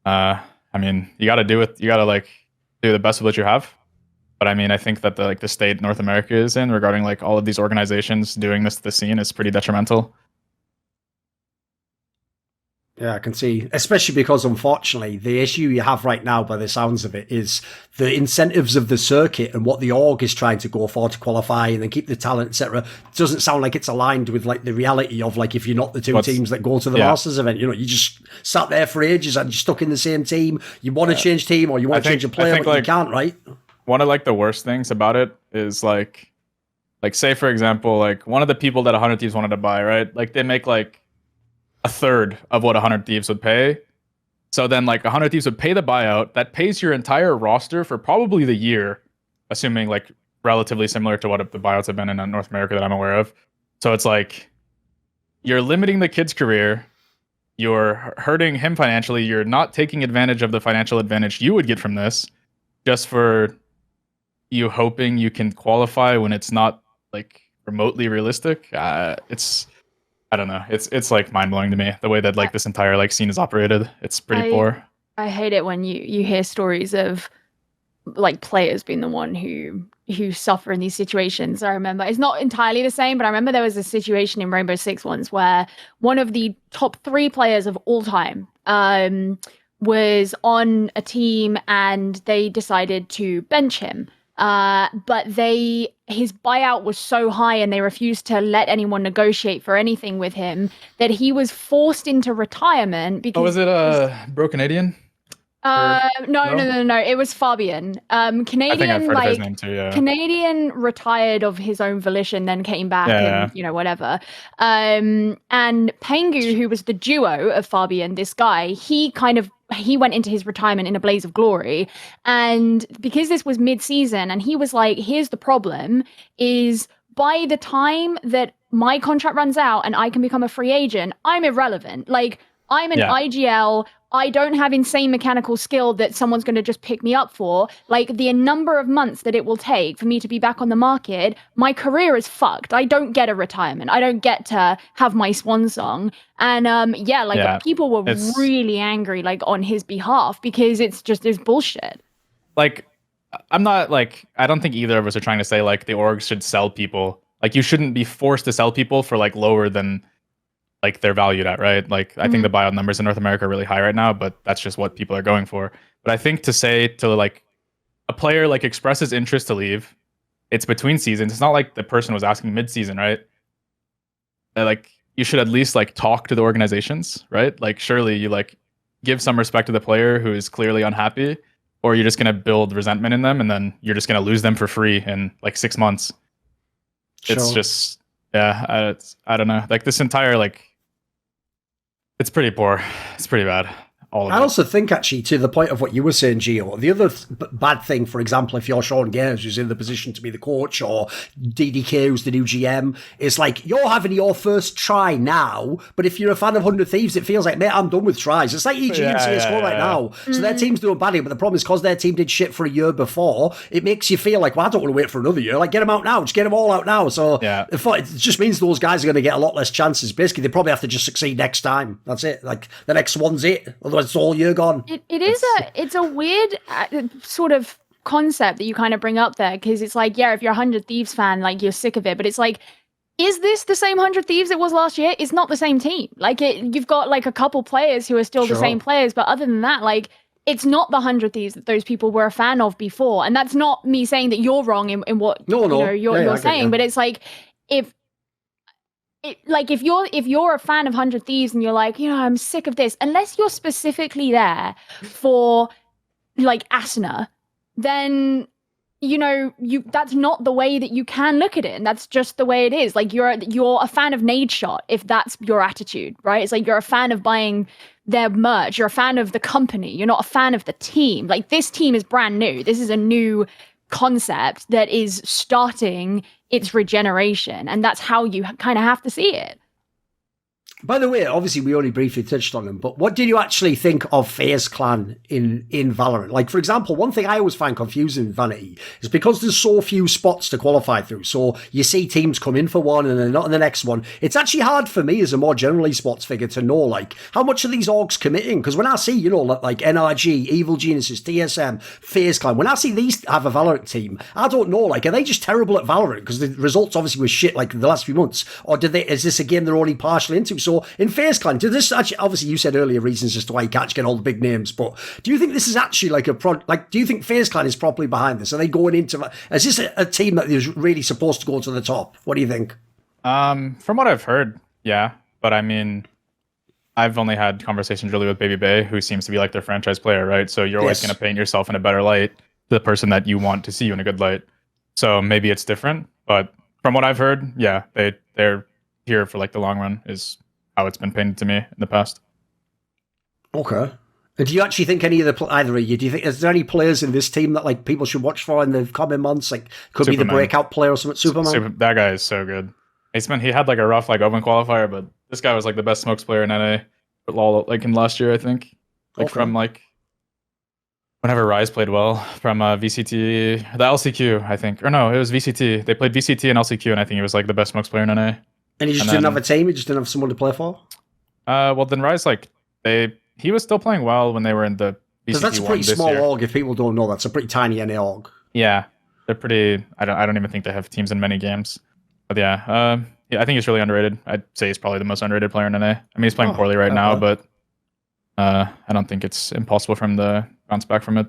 I mean, you got to do it. You got to like do the best of what you have. But I mean, I think that the state North America is in regarding like all of these organizations doing this to the scene is pretty detrimental. Yeah, I can see, especially because unfortunately the issue you have right now by the sounds of it is the incentives of the circuit and what the org is trying to go for to qualify and then keep the talent, etc. Doesn't sound like it's aligned with like the reality of like if you're not the two teams that go to the Masters event, you know, you just sat there for ages and you're stuck in the same team. You want to change team or you want to change a player, but you can't, right? One of like the worst things about it is like say for example, like one of the people that 100 Thieves wanted to buy, right? Like they make like a third of what 100 Thieves would pay. So then like 100 Thieves would pay the buyout that pays your entire roster for probably the year, assuming like relatively similar to what the buyouts have been in North America that I'm aware of. So it's like you're limiting the kid's career, you're hurting him financially, you're not taking advantage of the financial advantage you would get from this just for you hoping you can qualify when it's not like remotely realistic. I don't know. It's like mind blowing to me the way that like this entire like scene is operated. It's pretty poor. I hate it when you hear stories of like players being the one who suffer in these situations. I remember it's not entirely the same, but I remember there was a situation in Rainbow Six once where one of the top 3 players of all time was on a team and they decided to bench him. But his buyout was so high and they refused to let anyone negotiate for anything with him that he was forced into retirement because... Oh, was it Bro Canadian? No. It was Fabian. Canadian, I think I've heard of his name too, yeah. Canadian retired of his own volition, then came back and, you know, whatever. And Pengu, who was the duo of Fabian, this guy, he went into his retirement in a blaze of glory. And because this was mid-season, and he was like, here's the problem, is by the time that my contract runs out and I can become a free agent, I'm irrelevant. Like, I'm an IGL. I don't have insane mechanical skill that someone's going to just pick me up for. Like, the number of months that it will take for me to be back on the market, my career is fucked. I don't get a retirement. I don't get to have my swan song. And people were really angry, like, on his behalf because it's bullshit. Like, I'm not, like, I don't think either of us are trying to say, like, the orgs should sell people. Like, you shouldn't be forced to sell people for, like, lower than... like they're valued at, right? Like I think the buyout numbers in North America are really high right now, but that's just what people are going for. But I think to say to like a player like expresses interest to leave, it's between seasons. It's not like the person was asking mid-season, right? Like you should at least like talk to the organizations, right? Like surely you like give some respect to the player who is clearly unhappy, or you're just going to build resentment in them and then you're just going to lose them for free in like 6 months. Sure. It's just, yeah, I don't know. Like this entire, like, it's pretty poor. It's pretty bad. I also think, actually, to the point of what you were saying, Gio, the other bad thing, for example, if you're Sean Gayers, who's in the position to be the coach, or DDK, who's the new GM, it's like, you're having your first try now, but if you're a fan of 100 Thieves, it feels like, mate, I'm done with tries. It's like EG and CSGO right now. So their team's doing badly, but the problem is because their team did shit for a year before, it makes you feel like, well, I don't want to wait for another year. Like, get them out now. Just get them all out now. So it just means those guys are going to get a lot less chances. Basically, they probably have to just succeed next time. That's it. Like, the next one's it. Otherwise, it's all year gone. It's a weird sort of concept that you kind of bring up there, because it's like, yeah, if you're a 100 Thieves fan, like you're sick of it, but it's like, is this the same 100 Thieves it was last year? It's not the same team. Like you've got like a couple players who are still the same players, but other than that, like it's not the 100 Thieves that those people were a fan of before. And that's not me saying that you're wrong in what you're saying, but it's like if you're a fan of 100 Thieves and you're like, I'm sick of this, unless you're specifically there for like Asuna, then that's not the way that you can look at it, and that's just the way it is. Like you're a fan of Nadeshot if that's your attitude, right? It's like you're a fan of buying their merch, you're a fan of the company, you're not a fan of the team. Like this team is brand new. This is a new concept that is starting its regeneration, and that's how you kind of have to see it. By the way, obviously we only briefly touched on them, but what did you actually think of Faze Clan in Valorant? Like, for example, one thing I always find confusing in Vanity is because there's so few spots to qualify through, so you see teams come in for one and then not in the next one. It's actually hard for me as a more general esports figure to know, like, how much are these orgs committing? Because when I see, like NRG, Evil Geniuses, TSM, Faze Clan, when I see these have a Valorant team, I don't know, like, are they just terrible at Valorant? Because the results obviously were shit, like, the last few months. Or is this a game they're only partially into? So in Faze Clan, did this actually, obviously you said earlier reasons as to why you can't get all the big names, but do you think this is actually like do you think Faze Clan is properly behind this? Are they going into, is this a team that is really supposed to go to the top? What do you think? From what I've heard, yeah, but I mean, I've only had conversations really with Baby Bay, who seems to be like their franchise player, right? So you're always going to paint yourself in a better light to the person that you want to see you in a good light. So maybe it's different, but from what I've heard, yeah, they're here for like the long run is how it's been painted to me in the past. Okay. And do you actually think any of either of you, do you think, is there any players in this team that like people should watch for in the coming months? Like could Superman. Be the breakout player or something? Superman? That guy is so good. He had like a rough like open qualifier, but this guy was like the best smokes player in NA like in last year, I think. Like from like whenever Rise played well from VCT, the LCQ, I think. Or no, it was VCT. They played VCT and LCQ, and I think he was like the best smokes player in NA. And he just didn't have a team? He just didn't have someone to play for? Well, then Rise, like, he was still playing well when they were in the VCT. Because that's a pretty small org, if people don't know. That's a pretty tiny NA org. Yeah. They're pretty... I don't even think they have teams in many games. But yeah, I think he's really underrated. I'd say he's probably the most underrated player in NA. I mean, he's playing poorly right now, but I don't think it's impossible for him to bounce back from it.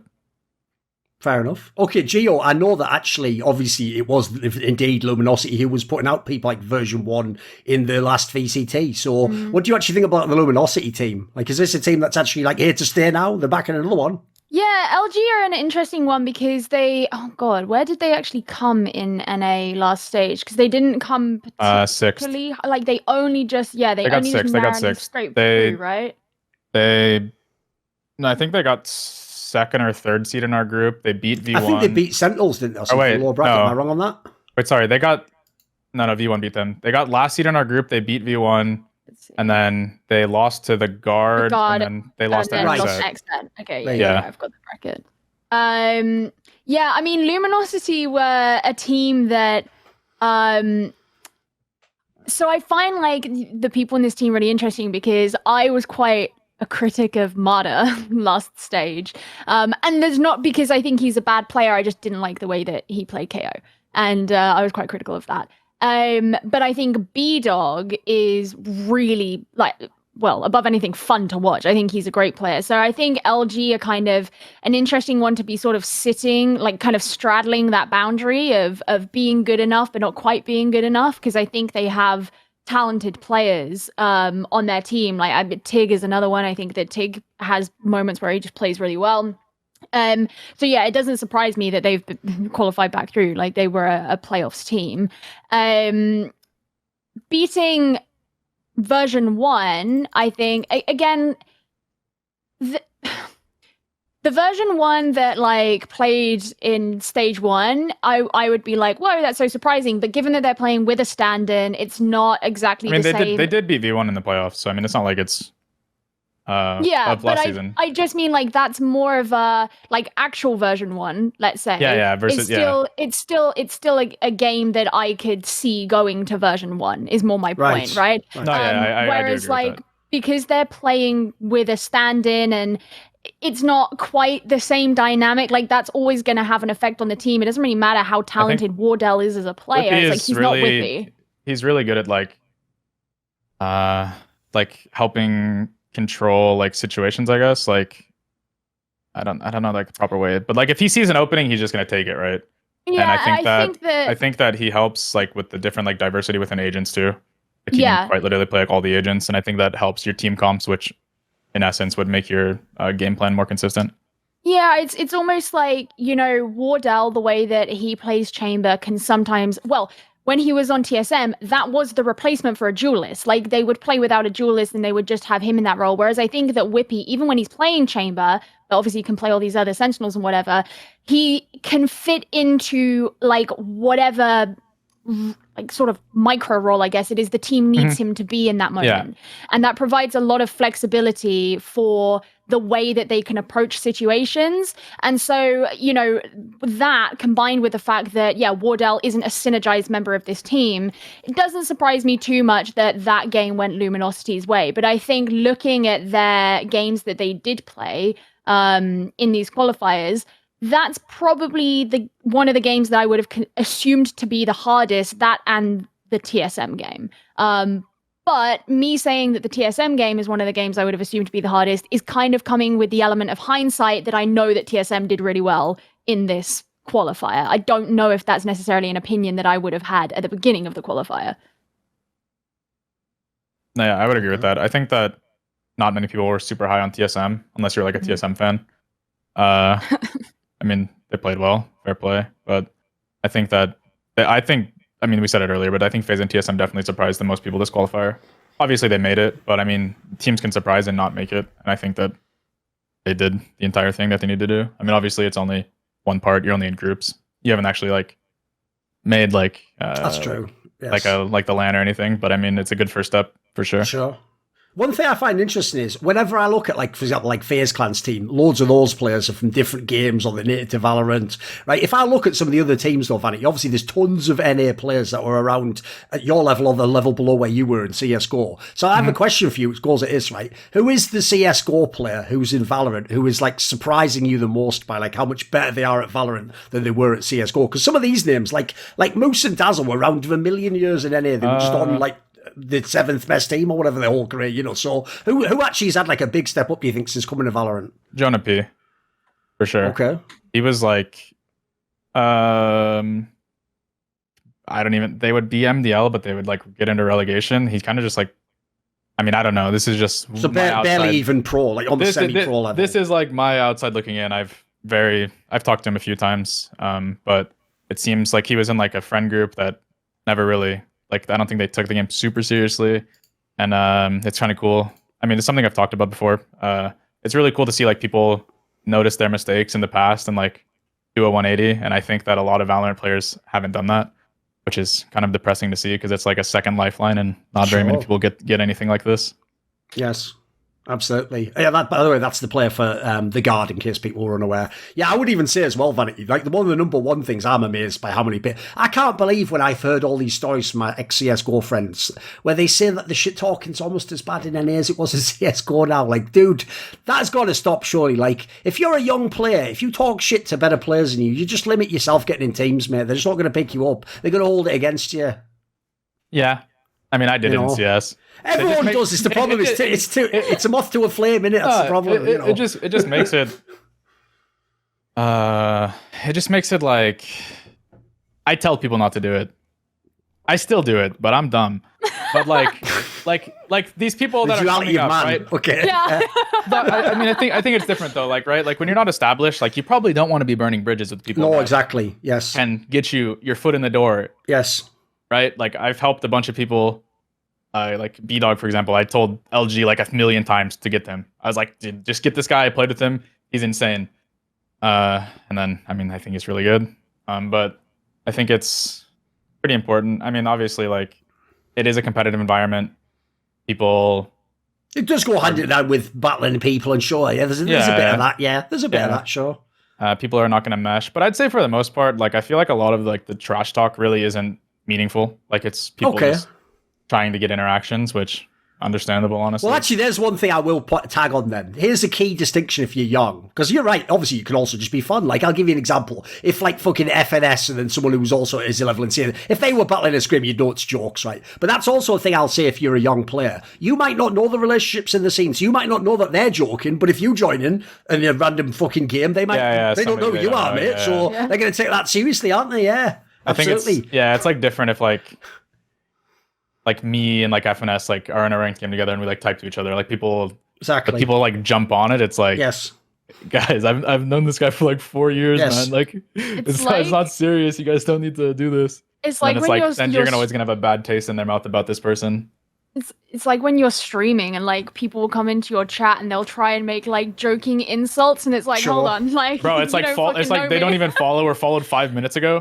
Fair enough. Okay, Gio, I know that actually, obviously, it was indeed Luminosity who was putting out people like version 1 in the last VCT. So what do you actually think about the Luminosity team? Like, is this a team that's actually like here to stay now? They're back in another one? Yeah, LG are an interesting one because where did they actually come in NA last stage? Because they didn't come particularly, sixth. Like they only just, they got sixth. They got sixth. Straight through, right? I think they got second or third seed in our group. They beat V1. I think they beat Sentinels, didn't they? Lower bracket. Am I wrong on that? Wait, sorry. They got... No, V1 beat them. They got last seed in our group. They beat V1. And then they lost to the Guard. And then they lost to XZ. Okay, yeah, I've got the bracket. Yeah, I mean, Luminosity were a team that... So I find like the people in this team really interesting because I was quite a critic of Mada last stage. And there's not because I think he's a bad player. I just didn't like the way that he played KO. And I was quite critical of that. But I think B-Dog is really above anything fun to watch. I think he's a great player. So I think LG are kind of an interesting one to be sort of sitting, like kind of straddling that boundary of being good enough, but not quite being good enough. Because I think they have talented players on their team. Like Tig is another one. I think that Tig has moments where he just plays really well. So yeah, it doesn't surprise me that they've qualified back through. Like they were a playoffs team. Beating version 1, I think, again, the version 1 that like played in stage 1, I would be like, whoa, that's so surprising. But given that they're playing with a stand-in, it's not exactly the same. They did beat V1 in the playoffs, so I mean, it's not like it's but season. I just mean like that's more of a like actual version 1, let's say. Yeah, versus it's still a game that I could see going to version 1 is more my point, right? No, I whereas do agree like with that. Because they're playing with a stand-in and it's not quite the same dynamic, like that's always going to have an effect on the team. It doesn't really matter how talented WARDELL is as a player. It's like he's really, not Whippy. He's really good at like helping control like situations, I guess. Like I don't know like the proper way, but like if he sees an opening, he's just gonna take it, right? Yeah, and I think that he helps like with the different like diversity within agents too. Like you can quite literally play like all the agents, and I think that helps your team comps, which in essence would make your game plan more consistent. Yeah, it's almost like, you know, WARDELL, the way that he plays Chamber can sometimes, well, when he was on TSM, that was the replacement for a duelist. Like, they would play without a duelist and they would just have him in that role. Whereas I think that Whippy, even when he's playing Chamber, obviously he can play all these other Sentinels and whatever, he can fit into, like, whatever, like, sort of micro role, I guess it is, the team needs him to be in that moment. Yeah. And that provides a lot of flexibility for the way that they can approach situations. And so, you know, that combined with the fact that, yeah, WARDELL isn't a synergized member of this team, it doesn't surprise me too much that that game went Luminosity's way. But I think looking at their games that they did play in these qualifiers, that's probably one of the games that I would have assumed to be the hardest, that and the TSM game. But me saying that the TSM game is one of the games I would have assumed to be the hardest is kind of coming with the element of hindsight that I know that TSM did really well in this qualifier. I don't know if that's necessarily an opinion that I would have had at the beginning of the qualifier. No, yeah, I would agree with that. I think that not many people were super high on TSM, unless you're like a TSM fan. I mean, they played well, fair play. But I think I mean, we said it earlier, but I think FaZe and TSM definitely surprised the most people this qualifier. Obviously, they made it, but I mean, teams can surprise and not make it. And I think that they did the entire thing that they need to do. I mean, obviously, it's only one part. You're only in groups. You haven't actually like made like that's true. Yes. like the LAN or anything. But I mean, it's a good first step for sure. Sure. One thing I find interesting is whenever I look at, like, for example, like Faze Clan's team, loads of those players are from different games or they're native to Valorant, right? If I look at some of the other teams though, Vanity, obviously there's tons of NA players that were around at your level or the level below where you were in CSGO. So I have a question for you, which goes at this, right? Who is the CSGO player who's in Valorant who is like surprising you the most by like how much better they are at Valorant than they were at CSGO? Because some of these names, like Moose and Dazzle were around for a million years in NA. They were just on like the 7th best team or whatever their whole career, you know. So who actually has had like a big step up, do you think, since coming to Valorant? Jonah P, for sure. Okay. He was like I don't even, they would be MDL, but they would like get into relegation. He's kind of just like, I mean, I don't know. This is just so barely even pro, like on the semi-pro level. This is like my outside looking in. I've talked to him a few times, but it seems like he was in like a friend group that never really, like, I don't think they took the game super seriously, and it's kind of cool. I mean, it's something I've talked about before. It's really cool to see like people notice their mistakes in the past and like do a 180. And I think that a lot of Valorant players haven't done that, which is kind of depressing to see because it's like a second lifeline, and not very many people get anything like this. Yes. Absolutely. Yeah, by the way, that's the player for the Guard, in case people were unaware. Yeah, I would even say as well, Vanity, like one of the number one things I'm amazed by how many people... I can't believe when I've heard all these stories from my ex-CSGO friends where they say that the shit talking's almost as bad in NA as it was in CSGO now. Like, dude, that's got to stop, surely. Like, if you're a young player, if you talk shit to better players than you just limit yourself getting in teams, mate. They're just not going to pick you up. They're going to hold it against you. Yeah. I mean, I did it in CS. Everyone does. It's the problem. It's a moth to a flame, isn't it? That's the problem. It just makes it. It just makes it like I tell people not to do it. I still do it, but I'm dumb. But like these people that are coming up, right? Okay. Yeah. I mean, I think it's different though. Like, right? Like when you're not established, like you probably don't want to be burning bridges with people. No, exactly. Yes. And get your foot in the door. Yes. Right? Like I've helped a bunch of people. Like B-Dog, for example, I told LG like 1,000,000 times to get them. I was like, dude, just get this guy. I played with him. He's insane. And then, I mean, I think it's really good. But I think it's pretty important. I mean, obviously, like, it is a competitive environment. People... It does go hand in hand with battling people, and sure, yeah, there's a bit of that, yeah. There's a bit of that, sure. People are not going to mesh. But I'd say for the most part, like, I feel like a lot of, like, the trash talk really isn't meaningful. Like, it's people just trying to get interactions, which... understandable, honestly. Well, actually, there's one thing I will tag on then. Here's a key distinction if you're young. Because you're right, obviously you can also just be fun. Like, I'll give you an example. If, like, fucking FNS and then someone who's also at his level and saying, if they were battling a scrim, you'd know it's jokes, right? But that's also a thing I'll say if you're a young player. You might not know the relationships in the scene, so you might not know that they're joking, but if you join in a random fucking game, they might, they don't know who you are, mate. So they're going to take that seriously, aren't they? Yeah, absolutely. I think it's like different if, like me and like FNS like are in a ranked game together and we like type to each other. Like people like jump on it. It's like, yes, guys, I've known this guy for like 4 years, man. Like it's not serious. You guys don't need to do this. It's like then you're always gonna have a bad taste in their mouth about this person. It's like when you're streaming and like people will come into your chat and they'll try and make like joking insults and it's like, hold on, like, bro, it's like it's like they don't even follow or followed 5 minutes ago.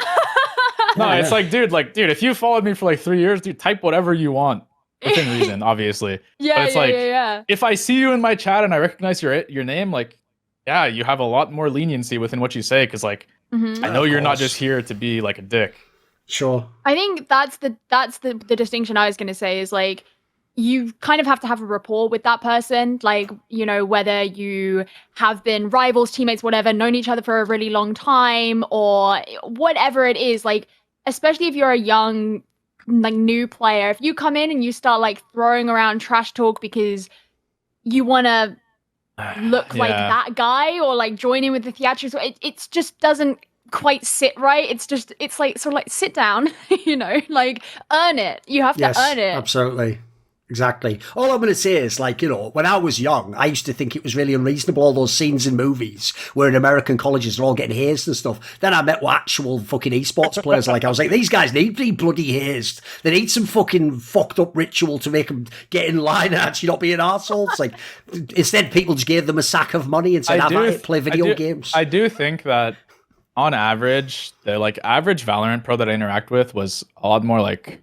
No, it's like, dude, if you followed me for like 3 years, dude, type whatever you want within reason, obviously. Yeah, but it's if I see you in my chat and I recognize your name, like, yeah, you have a lot more leniency within what you say because, like, I know you're not just here to be like a dick. Sure. I think that's the distinction I was going to say is like you kind of have to have a rapport with that person, like, you know, whether you have been rivals, teammates, whatever, known each other for a really long time or whatever it is, like, especially if you're a young, like, new player, if you come in and you start like throwing around trash talk because you want to look like that guy or like join in with the theatrics, it just doesn't quite sit right. It's like sort of like sit down, you know, like earn it. You have to earn it. Absolutely. Exactly. All I'm going to say is, like, you know, when I was young, I used to think it was really unreasonable, all those scenes in movies where in American colleges they're all getting hazed and stuff. Then I met actual fucking esports players. Like, I was like, these guys need to be bloody hazed. They need some fucking fucked up ritual to make them get in line and actually not be an arsehole. Like, instead, people just gave them a sack of money and said, have at it, play video games. I do think that on average, the like average Valorant pro that I interact with was a lot more like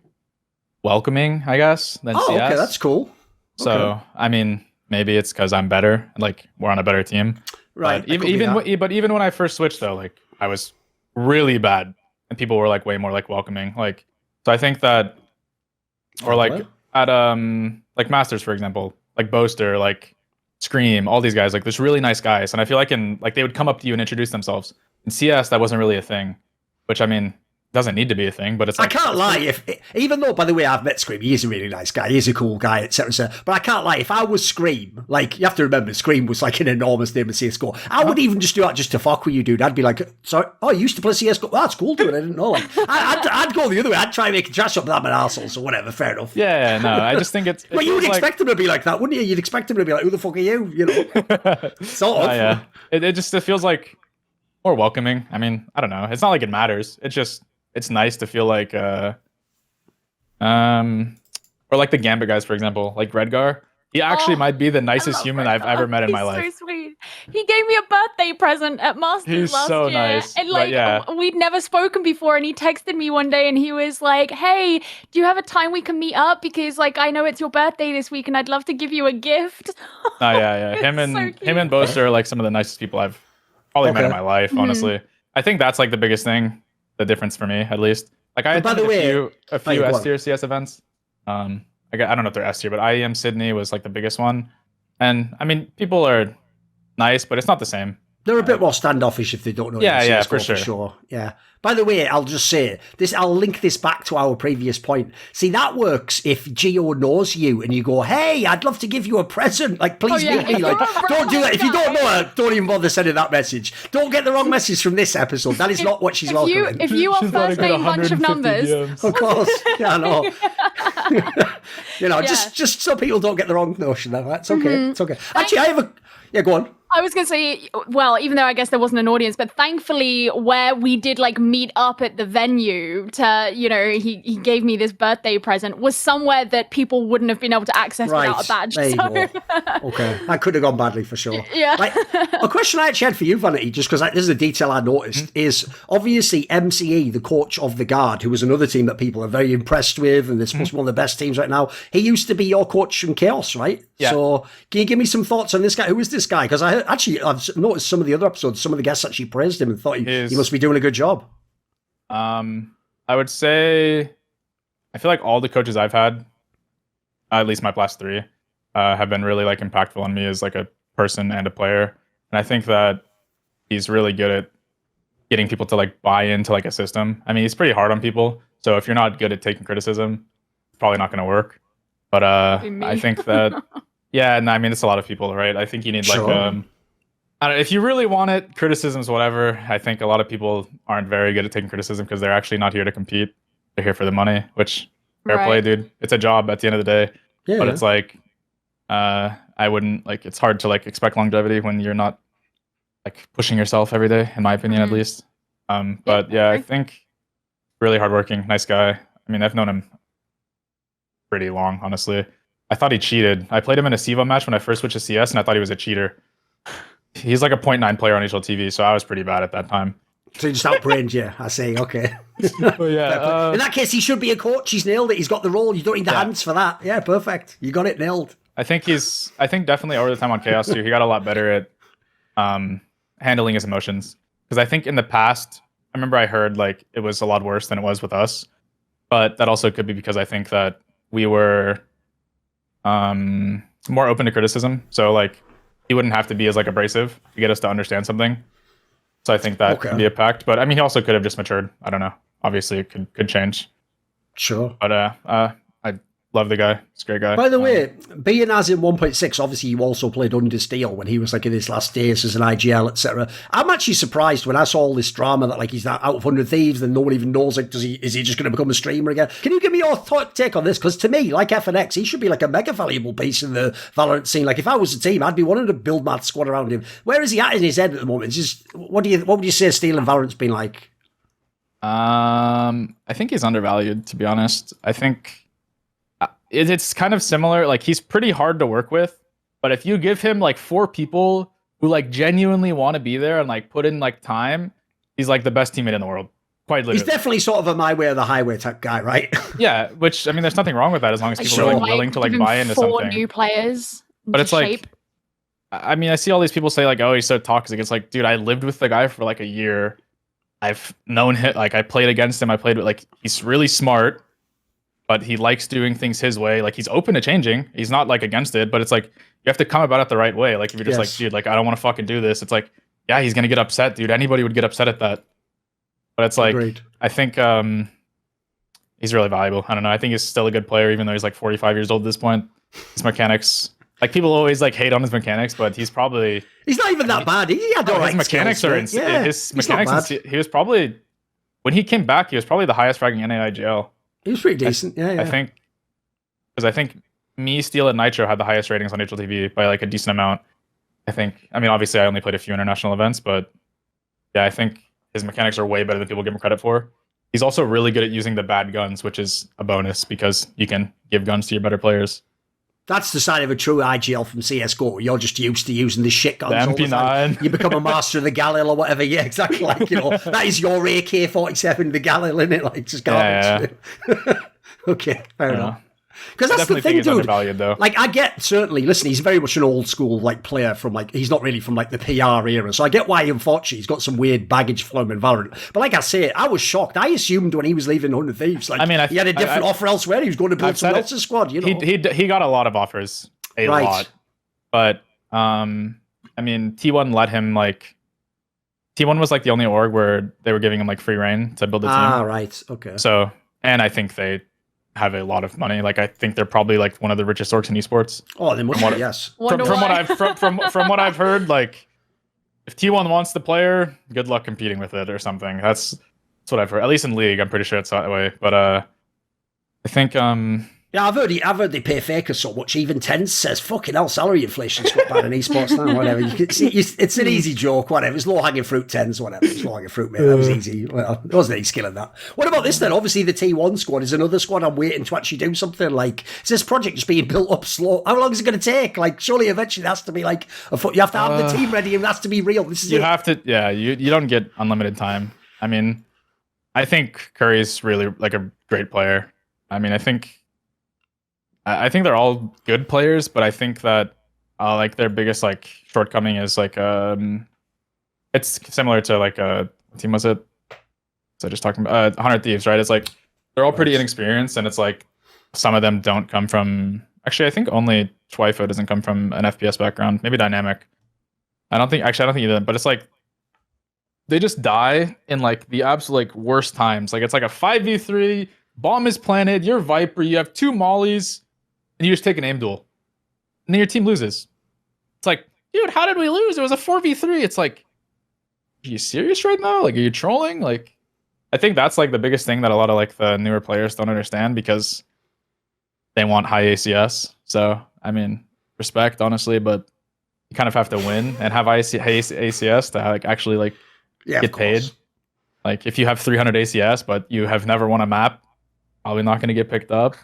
welcoming, I guess, than CS. Okay, that's cool. So, I mean, maybe it's because I'm better, like we're on a better team. Right. But even when I first switched, though, like I was really bad, and people were like way more like welcoming. Like, so I think that, or like at like Masters, for example, like Boaster, like Scream, all these guys, like there's really nice guys, and I feel like they would come up to you and introduce themselves. In CS, that wasn't really a thing, which I mean, doesn't need to be a thing, but it's like, I can't lie, even though, by the way, I've met Scream, he is a really nice guy, he's a cool guy, etc. But I can't lie, if I was Scream, like, you have to remember, Scream was like an enormous name in CSGO. I would even just do that just to fuck with you, dude. I'd be like, sorry, oh, you used to play CSGO? Well, that's cool, dude, I didn't know. Like, I'd go the other way, I'd try and make a trash up, but I'm an arsehole, so whatever, fair enough. Yeah, no, I just think it's... Well, you would expect him to be like that, wouldn't you? You'd expect him to be like, who the fuck are you? You know? Sort of. Yeah. It feels like more welcoming. I mean, I don't know. It's not like it matters. It's just... It's nice to feel like, or like the Gambit guys, for example, like Redgar. He actually might be the nicest human I've ever met in my life. He's so sweet. He gave me a birthday present at Masters last year. He's so nice. And like, we'd never spoken before, and he texted me one day, and he was like, "Hey, do you have a time we can meet up? Because like I know it's your birthday this week, and I'd love to give you a gift." Oh yeah. Him and Boaster are like some of the nicest people I've probably met in my life. Honestly, I think that's like the biggest thing. The difference for me, at least. Like I attended a few S tier CS events. I don't know if they're S tier, but IEM Sydney was like the biggest one. And I mean, people are nice, but it's not the same. They're a bit more standoffish if they don't know. Yeah, for sure. Yeah. By the way, I'll just say this. I'll link this back to our previous point. See, that works if Geo knows you and you go, "Hey, I'd love to give you a present. Like, please meet me." Like, don't do that. If you don't know her, don't even bother sending that message. Don't get the wrong message from this episode. That is not what she's welcoming. If you are first name bunch of numbers, of course. Yeah, I know. Just so people don't get the wrong notion. That's okay. It's okay. Actually, I have a. Yeah, go on. I was going to say, well, even though I guess there wasn't an audience, but thankfully where we did like meet up at the venue to, he gave me this birthday present was somewhere that people wouldn't have been able to access without a badge. There you go. Okay. That could have gone badly for sure. Yeah. Like, a question I actually had for you, Vanity, just because this is a detail I noticed, is obviously MCE, the coach of the Guard, who was another team that people are very impressed with, and they're supposed to be one of the best teams right now. He used to be your coach from Chaos, right? Yeah. So can you give me some thoughts on this guy? Who is this guy? Because I've noticed some of the other episodes, some of the guests actually praised him and thought he must be doing a good job. I would say, I feel like all the coaches I've had, at least my last 3, have been really like impactful on me as like a person and a player. And I think that he's really good at getting people to like buy into like a system. I mean, he's pretty hard on people. So if you're not good at taking criticism, it's probably not going to work. But I think that, yeah, no, I mean, it's a lot of people, right? I think you need like, I don't know, if you really want it, criticisms, whatever. I think a lot of people aren't very good at taking criticism because they're actually not here to compete. They're here for the money, which fair play, dude. It's a job at the end of the day. Yeah. But it's like, I wouldn't like, it's hard to like expect longevity when you're not like pushing yourself every day, in my opinion, at least. But yeah, I think really hardworking, nice guy. I mean, I've known him pretty long, honestly. I thought he cheated. I played him in a SIVA match when I first switched to CS, and I thought he was a cheater. He's like a 0.9 player on HLTV, so I was pretty bad at that time. So he just outbrained you, I see, okay. Well, yeah, in that case, he should be a coach. He's nailed it. He's got the role. You don't need the hands for that. Yeah, perfect. You got it nailed. I think definitely over the time on Chaos too, he got a lot better at handling his emotions. Because I think in the past, I remember I heard like it was a lot worse than it was with us. But that also could be because I think that we were more open to criticism. So like he wouldn't have to be as like abrasive to get us to understand something. So I think that could be a pact. But I mean, he also could have just matured. I don't know. Obviously, it could change. Sure. But I love the guy. He's a great guy. By the way, being as in 1.6, obviously you also played Under Steel when he was like in his last days as an IGL, etc. I'm actually surprised when I saw all this drama that like he's out of 100 Thieves and no one even knows like is he just going to become a streamer again? Can you give me your take on this? Because to me, like FNX, he should be like a mega valuable piece in the Valorant scene. Like if I was a team, I'd be wanting to build my squad around him. Where is he at in his head at the moment? It's just what would you say Steel and Valorant's been like? I think he's undervalued, to be honest. I think it's kind of similar. Like he's pretty hard to work with, but if you give him like 4 people who like genuinely want to be there and like put in like time, he's like the best teammate in the world. Quite literally. He's definitely sort of a my way or the highway type guy, right? Yeah, which I mean, there's nothing wrong with that as long as people are like willing to like buy into 4 something. New players, but it's shape. Like, I mean, I see all these people say like, "Oh, he's so toxic." It's like, dude, I lived with the guy for like a year. I've known him. Like, I played against him. I played with like he's really smart. But he likes doing things his way. Like he's open to changing. He's not like against it, but it's like you have to come about it the right way. Like if you're just like, dude, like I don't want to fucking do this. It's like, yeah, he's gonna get upset, dude. Anybody would get upset at that. But it's like, I think he's really valuable. I don't know. I think he's still a good player, even though he's like 45 years old at this point. His mechanics, like people always like hate on his mechanics, but he's not even that bad. He had all right his mechanics skills, are insane. His mechanics. He was probably when he came back, he was probably the highest fragging NA IGL. He was pretty decent, yeah. I think me, Steel, and Nitro had the highest ratings on HLTV by like a decent amount. I mean, obviously I only played a few international events, but yeah, I think his mechanics are way better than people give him credit for. He's also really good at using the bad guns, which is a bonus because you can give guns to your better players. That's the sign of a true IGL from CSGO. You're just used to using the shit guns. The MP9. You become a master of the Galil or whatever. Yeah, exactly. Like, that is your AK-47, the Galil, isn't it? Like, just garbage. Yeah. Okay, fair enough. Because that's the thing, dude. Though. Like, I get, certainly, listen, he's very much an old school, like, player from, like, he's not really from, like, the PR era. So I get why, unfortunately, he's got some weird baggage for him in Valorant. But like I say, I was shocked. I assumed when he was leaving 100 Thieves, like, he had a different offer elsewhere. He was going to build someone else's squad, He got a lot of offers. A lot. But, I mean, T1 let him, like, T1 was like the only org where they were giving him like free reign to build a team. Ah, right. Okay. So, and I think they have a lot of money. Like, I think they're probably like one of the richest orgs in esports. Oh, they must be, yes. From what I've heard, like, if T1 wants the player, good luck competing with it or something. That's what I've heard. At least in League, I'm pretty sure it's that way. But I think yeah, I've heard they pay fakers so much. Even Tens says, "Fucking hell, salary inflation's got bad in esports now." Whatever. It's an easy joke. Whatever. It's low hanging fruit. Tens. Whatever. It's low hanging fruit, mate. That was easy. Well, there wasn't any skill in that. What about this then? Obviously, the T1 squad is another squad. I'm waiting to actually do something. Like, is this project just being built up slow? How long is it going to take? Like, surely eventually it has to be like you have to have the team ready and it has to be real. This is have to. Yeah, you don't get unlimited time. I mean, I think Curry's really like a great player. I mean, I think they're all good players, but I think that like their biggest like shortcoming is like it's similar to like what team was it? So just talking about 100 Thieves, right? It's like they're all pretty inexperienced, and it's like some of them don't come from. Actually, I think only Twifo doesn't come from an FPS background. Maybe Dynamic. I don't think either. But it's like they just die in like the absolute like worst times. Like it's like a 5v3, bomb is planted, you're Viper, you have 2 mollies. And you just take an aim duel. And then your team loses. It's like, dude, how did we lose? It was a 4v3. It's like, are you serious right now? Like, are you trolling? Like, I think that's like the biggest thing that a lot of like the newer players don't understand because they want high ACS. So, I mean, respect, honestly, but you kind of have to win and have high ACS to like actually like get paid. Like, if you have 300 ACS, but you have never won a map, probably not going to get picked up.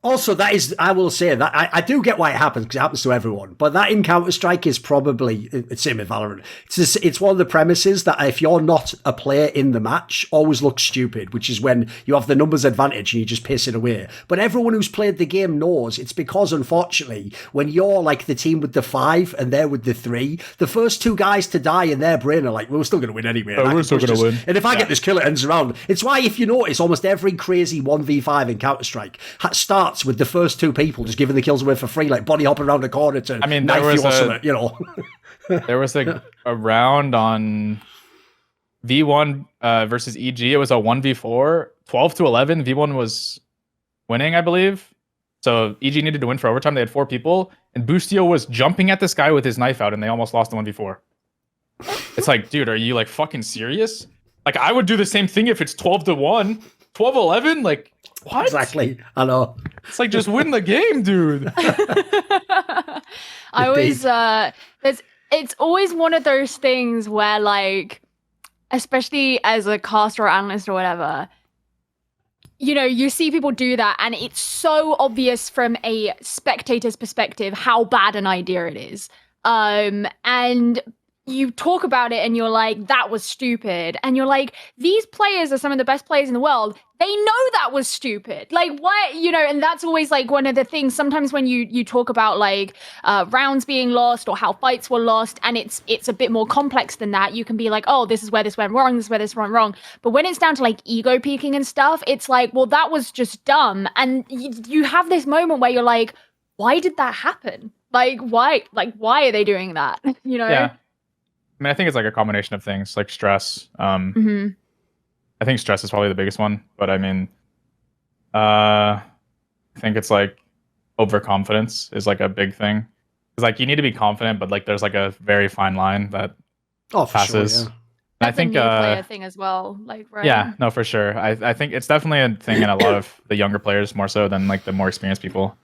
Also, that is, I will say that I do get why it happens because it happens to everyone. But that in Counter-Strike is probably, it's same with Valorant. It's one of the premises that if you're not a player in the match, always looks stupid, which is when you have the numbers advantage and you just piss it away. But everyone who's played the game knows it's because, unfortunately, when you're like the team with the 5 and they're with the 3, the first 2 guys to die in their brain are like, we're still going to win anyway. We're still going to win. And if I get this kill, it ends around. It's why, if you notice, almost every crazy 1v5 in Counter-Strike starts with the first 2 people just giving the kills away for free, like body hopping around the corner to knife you or something, you know. There was a round on V1 versus EG. It was a 1v4, 12-11. V1 was winning, I believe. So EG needed to win for overtime. They had 4 people, and Boostio was jumping at this guy with his knife out, and they almost lost the 1v4. It's like, dude, are you like fucking serious? Like, I would do the same thing if it's 12-1, 12-11. Like, what? Exactly. I know. It's like, just win the game, dude. I always it's always one of those things where, like, especially as a caster or analyst or whatever, you know, you see people do that and it's so obvious from a spectator's perspective how bad an idea it is. And you talk about it and you're like, that was stupid. And you're like, these players are some of the best players in the world. They know that was stupid. Like, why, you know, and that's always like one of the things sometimes when you talk about like rounds being lost or how fights were lost, and it's a bit more complex than that. You can be like, oh, this is where this went wrong, this is where this went wrong. But when it's down to like ego peaking and stuff, it's like, well, that was just dumb. And you have this moment where you're like, why did that happen? Like, why are they doing that? You know? Yeah. I mean, I think it's like a combination of things, like stress. I think stress is probably the biggest one, but I mean, I think it's like overconfidence is like a big thing. It's like you need to be confident, but like there's like a very fine line that passes. Sure, yeah. And I think player thing as well, like, right? Yeah, no, for sure. I think it's definitely a thing in a lot of the younger players more so than like the more experienced people.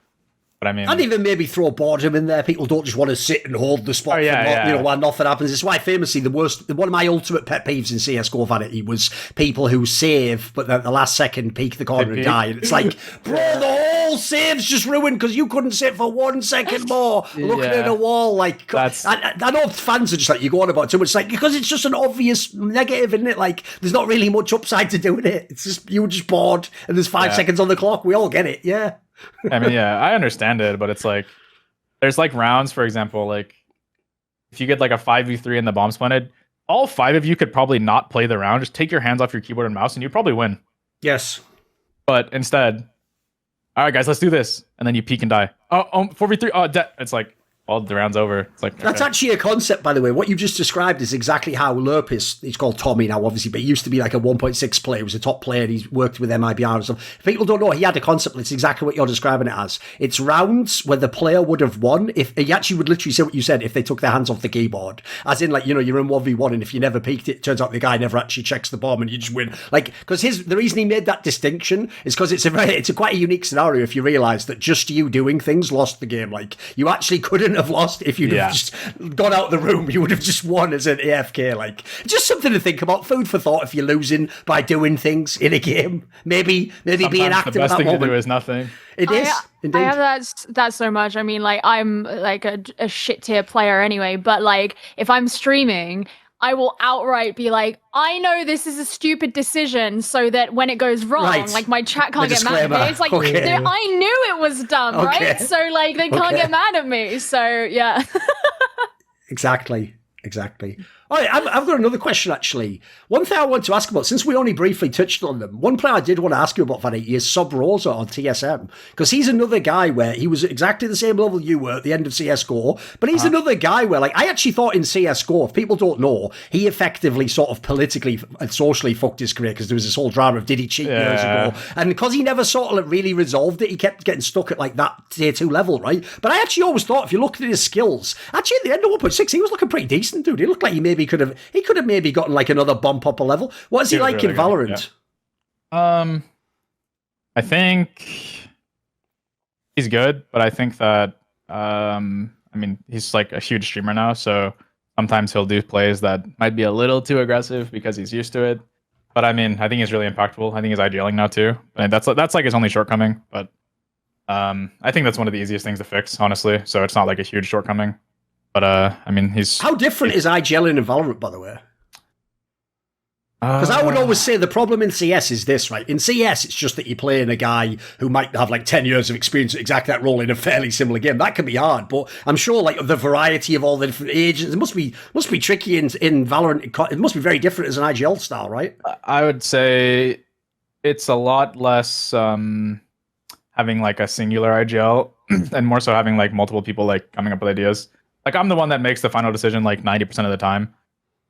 But I mean, and even maybe throw boredom in there. People don't just want to sit and hold the spot, you know, while nothing happens. It's why famously one of my ultimate pet peeves in CS:GO Vanity was people who save, but then the last second peek the corner and die. And it's like, bro, the whole save's just ruined because you couldn't sit for 1 second more looking at a wall. Like, I know fans are just like, you go on about it too much. It's like, because it's just an obvious negative, isn't it? Like, there's not really much upside to doing it. It's just, you were just bored and there's 5 seconds on the clock. We all get it. Yeah. I mean, yeah, I understand it, but it's like, there's like rounds, for example, like if you get like a 5v3 and the bomb's planted, all 5 of you could probably not play the round. Just take your hands off your keyboard and mouse and you'd probably win. Yes. But instead, all right, guys, let's do this. And then you peek and die. 4v3. It's like, well, the round's over. It's like, that's actually a concept, by the way. What you just described is exactly how Lurpis, he's called Tommy now, obviously, but he used to be like a 1.6 player. He was a top player. He's worked with MIBR and stuff. If people don't know, he had a concept. It's exactly what you're describing it as. It's rounds where the player would have won. If he actually would literally say what you said, if they took their hands off the keyboard, as in, like, you know, you're in 1v1, and if you never peeked it turns out the guy never actually checks the bomb and you just win. Like, because the reason he made that distinction is because it's a quite a unique scenario if you realise that just you doing things lost the game. Like, you actually couldn't have lost if you'd have just gone out the room. You would have just won as an AFK. Like, just something to think about. Food for thought if you're losing by doing things in a game. Maybe sometimes being active the best at that thing moment. to do is nothing. It is. Indeed. I have that so much. I mean, like, I'm like a shit tier player anyway, but like if I'm streaming, I will outright be like, I know this is a stupid decision, so that when it goes wrong, like my chat can't get mad at me. It's like, I knew it was dumb, right? So like they can't get mad at me. So yeah. Exactly. All right, I've got another question, actually. One thing I want to ask about, since we only briefly touched on them, one player I did want to ask you about, Vanity, is Sub Rosa on TSM. Because he's another guy where he was exactly the same level you were at the end of CSGO, but he's another guy where, like, I actually thought in CSGO, if people don't know, he effectively sort of politically and socially fucked his career, because there was this whole drama of did he cheat years ago. And because he never sort of like, really resolved it, he kept getting stuck at, like, that tier 2 level, right? But I actually always thought, if you looked at his skills, actually at the end of 1.6, he was looking pretty decent, dude. He looked like he could have maybe gotten like another bump up a level. What is he like really in Valorant? I think he's good, but I think that I mean, he's like a huge streamer now, so sometimes he'll do plays that might be a little too aggressive because he's used to it. But I mean, I think he's really impactful. I think he's IGLing now too, and that's like his only shortcoming. But I think that's one of the easiest things to fix, honestly. So it's not like a huge shortcoming. But I mean, how different is IGLing in Valorant, by the way? Because I would always say the problem in CS is this, right? In CS, it's just that you're playing a guy who might have like 10 years of experience at exactly that role in a fairly similar game. That can be hard, but I'm sure like the variety of all the different agents, it must be tricky in Valorant. It must be very different as an IGL style, right? I would say it's a lot less having like a singular IGL and more so having like multiple people like coming up with ideas. Like, I'm the one that makes the final decision like 90% of the time.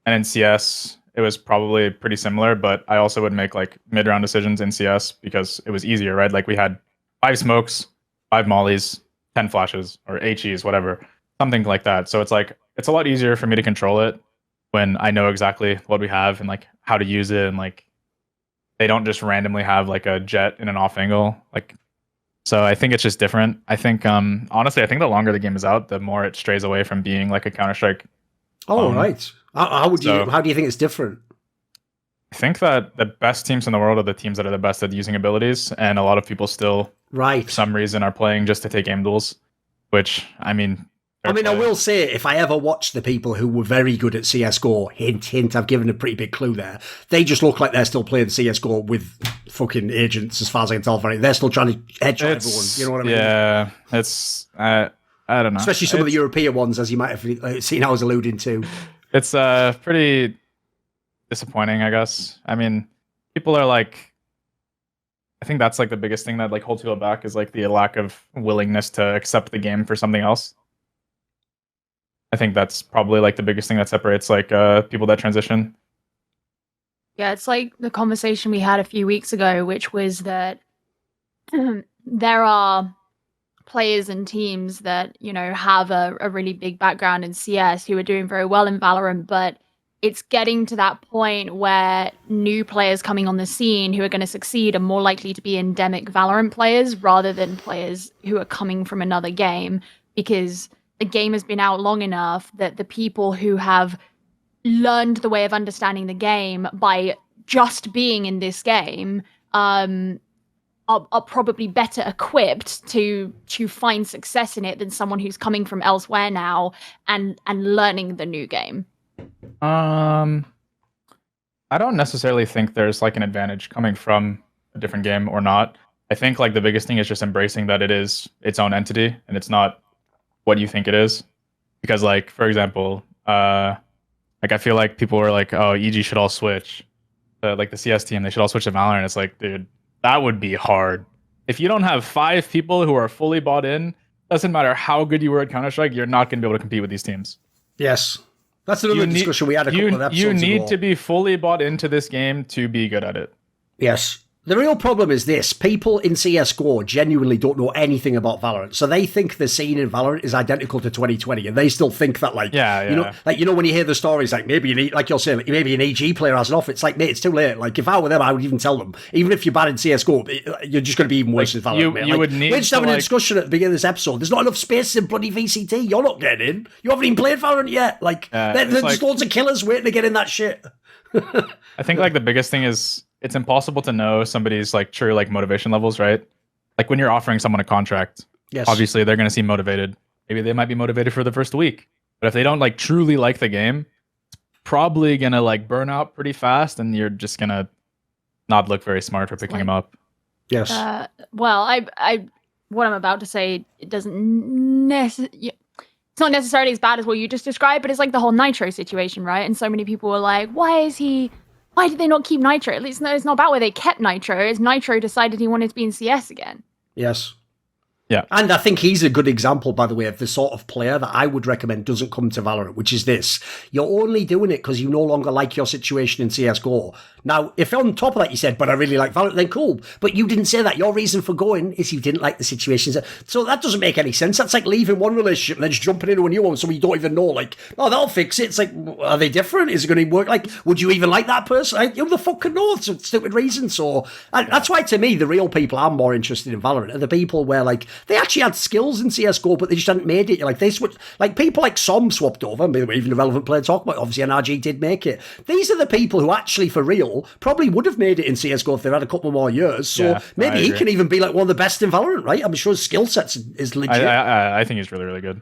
And in CS, it was probably pretty similar, but I also would make like mid-round decisions in CS because it was easier, right? Like, we had 5 smokes, 5 mollies, 10 flashes, or HEs, whatever, something like that. So it's like, it's a lot easier for me to control it when I know exactly what we have and like how to use it. And like, they don't just randomly have like a jet in an off angle. Like, so I think it's just different. I think, honestly, I think the longer the game is out, the more it strays away from being like a Counter-Strike. Oh, right. How do you think it's different? I think that the best teams in the world are the teams that are the best at using abilities, and a lot of people still, for some reason, are playing just to take aim duels, which, I mean... I will say, if I ever watched the people who were very good at CSGO, hint, I've given a pretty big clue there, they just look like they're still playing CSGO with fucking agents, as far as I can tell. They're still trying to headshot everyone, you know what I mean? Yeah, it's... I don't know. Especially some of the European ones, as you might have seen I was alluding to. It's pretty disappointing, I guess. I mean, people are like... I think that's like the biggest thing that like holds people back is like the lack of willingness to accept the game for something else. I think that's probably like the biggest thing that separates like people that transition. Yeah, it's like the conversation we had a few weeks ago, which was that there are players and teams that, you know, have a really big background in CS who are doing very well in Valorant, but it's getting to that point where new players coming on the scene who are going to succeed are more likely to be endemic Valorant players rather than players who are coming from another game, because the game has been out long enough that the people who have learned the way of understanding the game by just being in this game are probably better equipped to find success in it than someone who's coming from elsewhere now and learning the new game. I don't necessarily think there's like an advantage coming from a different game or not. I think like the biggest thing is just embracing that it is its own entity and it's not what you think it is. Because like, for example, like I feel like people were like, oh, EG should all switch. Like the CS team, they should all switch to Valorant. It's like, dude, that would be hard. If you don't have 5 people who are fully bought in doesn't matter how good you were at Counter-Strike, you're not going to be able to compete with these teams. Yes. That's another discussion we had a couple of episodes ago. You need to be fully bought into this game to be good at it. Yes. The real problem is this. People in CSGO genuinely don't know anything about Valorant. So they think the scene in Valorant is identical to 2020. And they still think that, like, you know, when you hear the stories, like, maybe you need, like you're saying, maybe an AG player has an off. It's like, mate, it's too late. Like, if I were them, I would even tell them. Even if you're bad in CSGO, you're just going to be even worse in Valorant. You would need we're just having a discussion at the beginning of this episode. There's not enough space in bloody VCT. You're not getting in. You haven't even played Valorant yet. Like, there's loads of killers waiting to get in that shit. I think, like, the biggest thing is, it's impossible to know somebody's like true like motivation levels, right? Like when you're offering someone a contract, obviously they're going to seem motivated. Maybe they might be motivated for the first week, but if they don't like truly like the game, it's probably going to like burn out pretty fast, and you're just going to not look very smart for picking them up. Yes. Well, I what I'm about to say, it doesn't it's not necessarily as bad as what you just described, but it's like the whole Nitro situation, right? And so many people were like, why did they not keep Nitro? At least it's not about where they kept Nitro. It's Nitro decided he wanted to be in CS again. Yes. Yeah. And I think he's a good example, by the way, of the sort of player that I would recommend doesn't come to Valorant, which is this. You're only doing it because you no longer like your situation in CSGO. Now, if on top of that you said, but I really like Valorant, then cool. But you didn't say that. Your reason for going is you didn't like the situation. So that doesn't make any sense. That's like leaving one relationship and then just jumping into a new one so you don't even know, like, oh, that'll fix it. It's like, are they different? Is it going to work? Like, would you even like that person? Like, who the fuck can know? It's a stupid reason. So that's why, to me, the real people I'm more interested in Valorant are the people where, like, they actually had skills in CSGO, but they just hadn't made it. Like, they switched, like, people like Som swapped over, maybe even a relevant player to talk about. Obviously, NRG did make it. These are the people who actually, for real, probably would have made it in CSGO if they had a couple more years. So maybe he can even be like one of the best in Valorant, right? I'm sure his skill sets is legit. I think he's really, really good.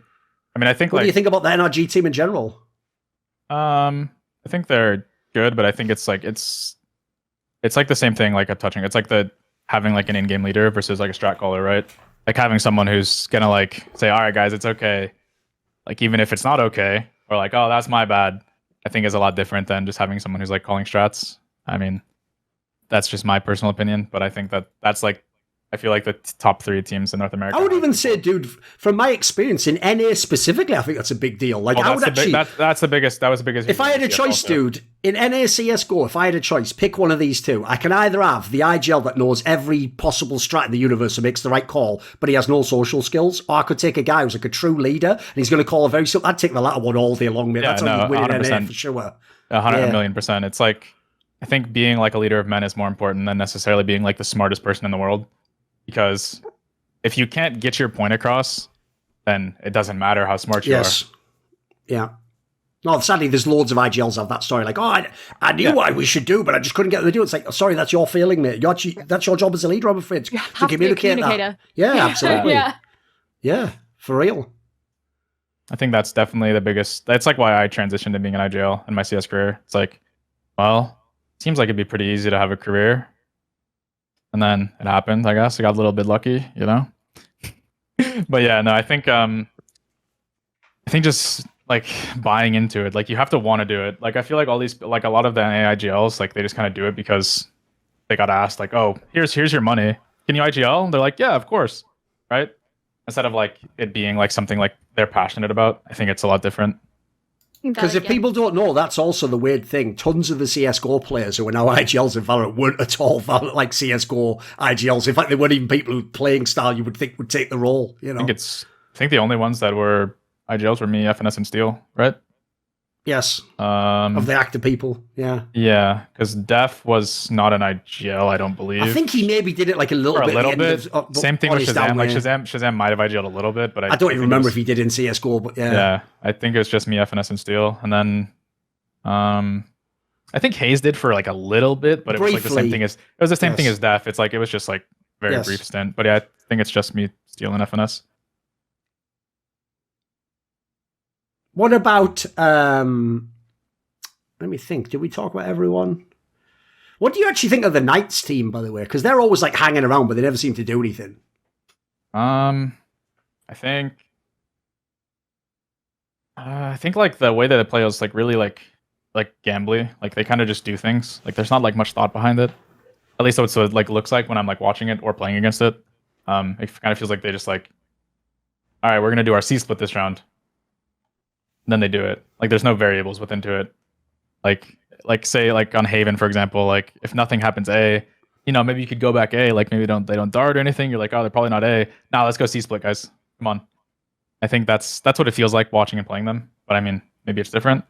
I mean, I think what do you think about the NRG team in general? I think they're good, but I think it's like the same thing like at touching. It's like having like an in-game leader versus like a strat caller, right? Like having someone who's gonna like say, all right, guys, it's okay. Like even if it's not okay, or like, oh, that's my bad, I think is a lot different than just having someone who's like calling strats. I mean, that's just my personal opinion, but I think that's like, I feel like the top 3 teams in North America. I would even say, dude, from my experience in NA specifically, I think that's a big deal. Like, I would actually. That's the biggest. That was the biggest. If I had a choice, dude, in NA CSGO, if I had a choice, pick one of these two. I can either have the IGL that knows every possible strat in the universe and makes the right call, but he has no social skills, or I could take a guy who's like a true leader and he's going to call a very. I'd take the latter one all day long, mate. Yeah, that's how you win in NA for sure. 100,000,000%. It's like, I think being like a leader of men is more important than necessarily being like the smartest person in the world. Because if you can't get your point across, then it doesn't matter how smart you are. Yeah. No, sadly, there's loads of IGLs have that story. Like, oh, I knew what we should do, but I just couldn't get them to do it. It's like, oh, sorry, that's your failing, mate. That's your job as a leader, I'm afraid, to communicate that. Yeah, absolutely. Yeah, for real. I think that's definitely the biggest. That's like why I transitioned to being an IGL in my CS career. It's like, well, it seems like it'd be pretty easy to have a career. And then it happened, I guess. I got a little bit lucky, you know? But yeah, no, I think just like buying into it, like you have to want to do it. Like I feel like all these, like a lot of the IGLs, like they just kind of do it because they got asked, like, oh, here's your money. Can you IGL? And they're like, yeah, of course. Right? Instead of like it being like something like they're passionate about. I think it's a lot different. Because if people don't know, that's also the weird thing. Tons of the CSGO players who are now IGLs in Valorant weren't at all like CSGO IGLs. In fact, they weren't even people who playing style you would think would take the role. You know, I think the only ones that were IGLs were me, FNS, and Steel, right? Yes. Of the active people, yeah. Yeah, because Def was not an IGL, I don't believe. I think he maybe did it like a little bit. Same thing with Shazam. Like Shazam might have IGL'd a little bit, but I don't even remember if he did in CSGO. But yeah. Yeah, I think it was just me, FNS, and Steel, and then I think Hayes did for like a little bit, but it was like the same thing as Def. It's like it was just like very brief stint. But yeah, I think it's just me, Steel, and FNS. What about, let me think, did we talk about everyone? What do you actually think of the Knights team, by the way? Because they're always like hanging around, but they never seem to do anything. I think like the way that they play is like really like gambly. Like they kind of just do things. Like there's not like much thought behind it. At least that's what it like looks like when I'm like watching it or playing against it. It kind of feels like they just like all right, we're gonna do our C split this round. And then they do it. Like there's no variables within to it. Like say like on Haven, for example, like if nothing happens A, you know, maybe you could go back A, like maybe they don't dart or anything. You're like, oh, they're probably not A. Now let's go C split, guys. Come on. I think that's what it feels like watching and playing them. But I mean, maybe it's different.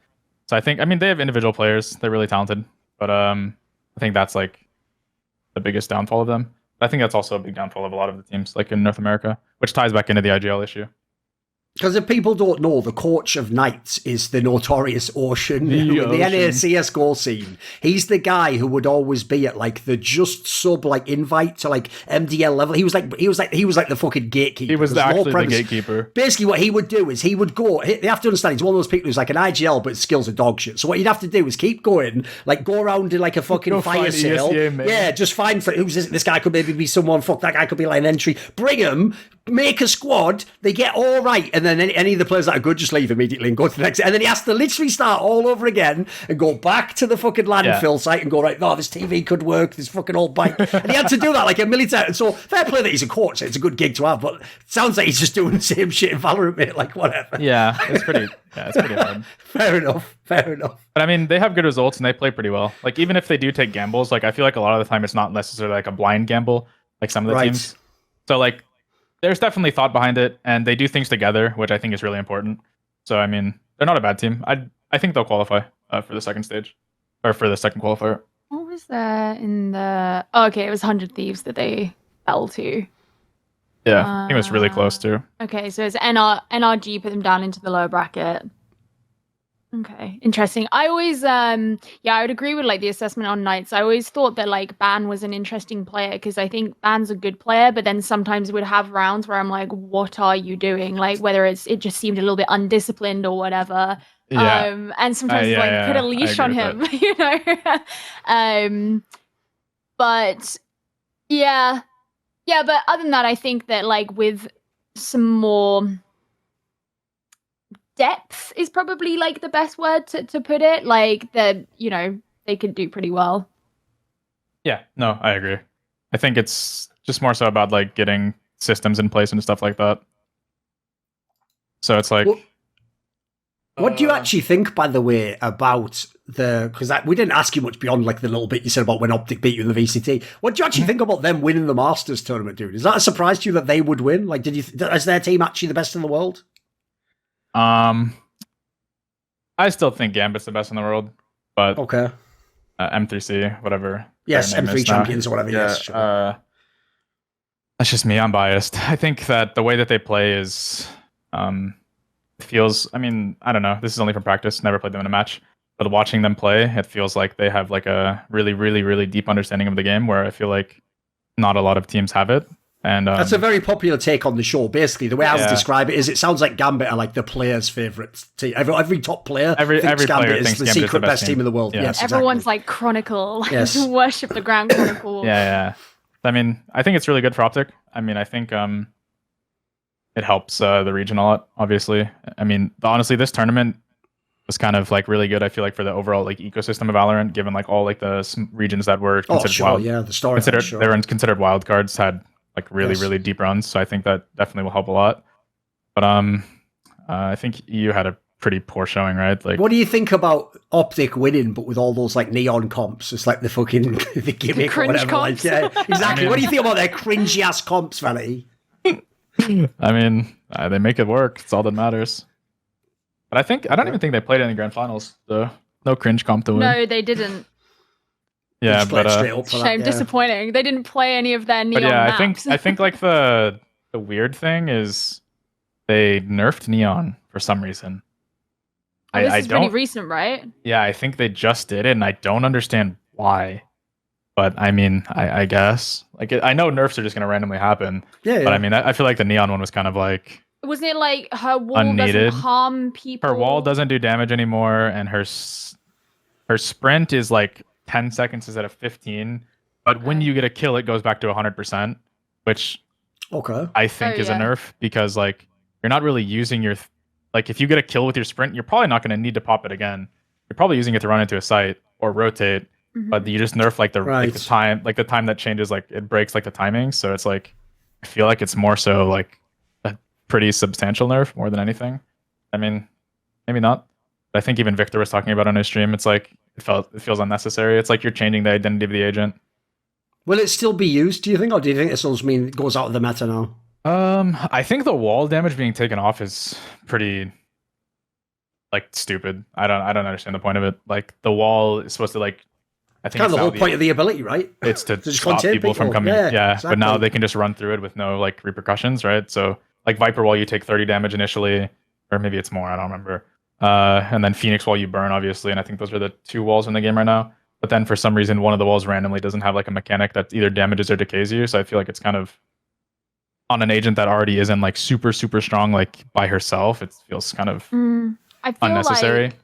So I think, I mean, they have individual players. They're really talented. But I think that's like the biggest downfall of them. But I think that's also a big downfall of a lot of the teams, like in North America, which ties back into the IGL issue. Because if people don't know, the coach of Knights is the notorious Ocean in the NA CSGO scene. He's the guy who would always be at like the just sub like invite to like MDL level. He was like the fucking gatekeeper. He was actually the gatekeeper. Basically, what he would do is he would go. You have to understand, he's one of those people who's like an IGL, but his skills are dog shit. So what you'd have to do is keep going, like go around in like a fucking fire sale. Yeah, just find who's this guy could maybe be someone. Fuck, that guy could be like an entry. Bring him, make a squad. They get all right, and then any of the players that are good just leave immediately and go to the next. And then he has to literally start all over again and go back to the fucking landfill site and go, right, no, this TV could work, this fucking old bike. And he had to do that like a military. And so fair play that he's a coach. It's a good gig to have, but it sounds like he's just doing the same shit in Valorant, mate. Like, whatever. Yeah, it's pretty hard. Fair enough. But I mean, they have good results and they play pretty well. Like, even if they do take gambles, like, I feel like a lot of the time it's not necessarily like a blind gamble, like some of the teams. So, like, there's definitely thought behind it, and they do things together, which I think is really important. So, I mean, they're not a bad team. I think they'll qualify for the second stage, or for the second qualifier. What was there in the... Oh, okay, it was 100 Thieves that they fell to. Yeah, I think it was really close, too. Okay, so it's NRG put them down into the lower bracket. Okay, interesting. I always, I would agree with like the assessment on Knights. I always thought that like Ban was an interesting player because I think Ban's a good player, but then sometimes we'd have rounds where I'm like, what are you doing? Like whether it just seemed a little bit undisciplined or whatever. Yeah. And sometimes put a leash on him, you know. But but other than that, I think that like with some more depth is probably like the best word to put it. Like that, you know, they could do pretty well. Yeah, no, I agree. I think it's just more so about like getting systems in place and stuff like that. So it's like, what do you actually think, by the way, about because we didn't ask you much beyond like the little bit you said about when Optic beat you in the VCT. What do you actually think about them winning the Masters tournament, dude? Is that a surprise to you that they would win? Like, is their team actually the best in the world? I still think Gambit's the best in the world, but okay. M3C, whatever. Yes, M3 champions or whatever. Yeah, yes, sure. That's just me. I'm biased. I think that the way that they play is, feels. I mean, I don't know. This is only from practice. Never played them in a match, but watching them play, it feels like they have like a really, really, really deep understanding of the game. Where I feel like not a lot of teams have it. And that's a very popular take on the show. Basically, the way I would describe it is it sounds like Gambit are like the player's favourite team. Every top player thinks Gambit is the secret best team in the world. Yeah. Yes, everyone's exactly. like Chronicle. Yes. Worship the ground Chronicle. Yeah. I mean, I think it's really good for Optic. I mean, I think it helps the region a lot, obviously. I mean, honestly, this tournament was kind of like really good, I feel like, for the overall like ecosystem of Valorant, given like all like the regions that were considered wild. Yeah, the story. They were considered wild cards, had like really deep runs, so I think that definitely will help a lot. But I think EU had a pretty poor showing, right? Like, what do you think about Optic winning, but with all those like neon comps? It's like the fucking the gimmick or whatever. Comps. Like, yeah, exactly. I mean, what do you think about their cringy ass comps, Vanity? I mean, they make it work. It's all that matters. But I don't even think they played in the grand finals. So no cringe comp to win. No, they didn't. Yeah, but shame, disappointing. They didn't play any of their neon maps. I think like the weird thing is they nerfed neon for some reason. This is pretty recent, right? Yeah, I think they just did it, and I don't understand why. But I mean, I guess like I know nerfs are just gonna randomly happen. Yeah. But I mean, I feel like the neon one was kind of like wasn't it like her wall unneeded. Doesn't harm people? Her wall doesn't do damage anymore, and her sprint is like 10 seconds instead of 15, but when you get a kill, it goes back to 100%, which I think is a nerf because like you're not really using your like if you get a kill with your sprint, you're probably not going to need to pop it again. You're probably using it to run into a site or rotate, but you just nerf like the time that changes, like it breaks like the timing. So it's like I feel like it's more so like pretty substantial nerf more than anything. I mean, maybe not. But I think even Victor was talking about on his stream. It's like it feels unnecessary. It's like you're changing the identity of the agent. Will it still be used, do you think, or do you think this will mean it goes out of the meta now? I think the wall damage being taken off is pretty like stupid. I don't understand the point of it. Like the wall is supposed to like I think kind of the whole point of the ability, right? It's to stop people from coming. Yeah, exactly. But now they can just run through it with no like repercussions, right? So like Viper Wall, you take 30 damage initially, or maybe it's more. I don't remember. And then Phoenix Wall, you burn obviously, and I think those are the 2 walls in the game right now. But then for some reason, one of the walls randomly doesn't have like a mechanic that either damages or decays you. So I feel like it's kind of on an agent that already isn't like super strong like by herself. It feels kind of unnecessary. Like,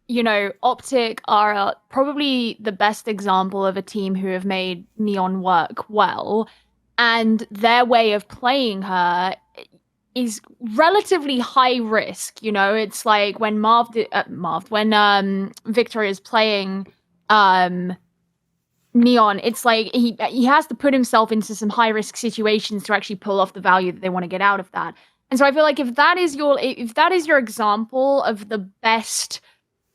you know, Optic are probably the best example of a team who have made Neon work well, and their way of playing her is relatively high risk. You know, it's like when Victor is playing Neon, it's like he has to put himself into some high risk situations to actually pull off the value that they want to get out of that. And so I feel like if that is your example of the best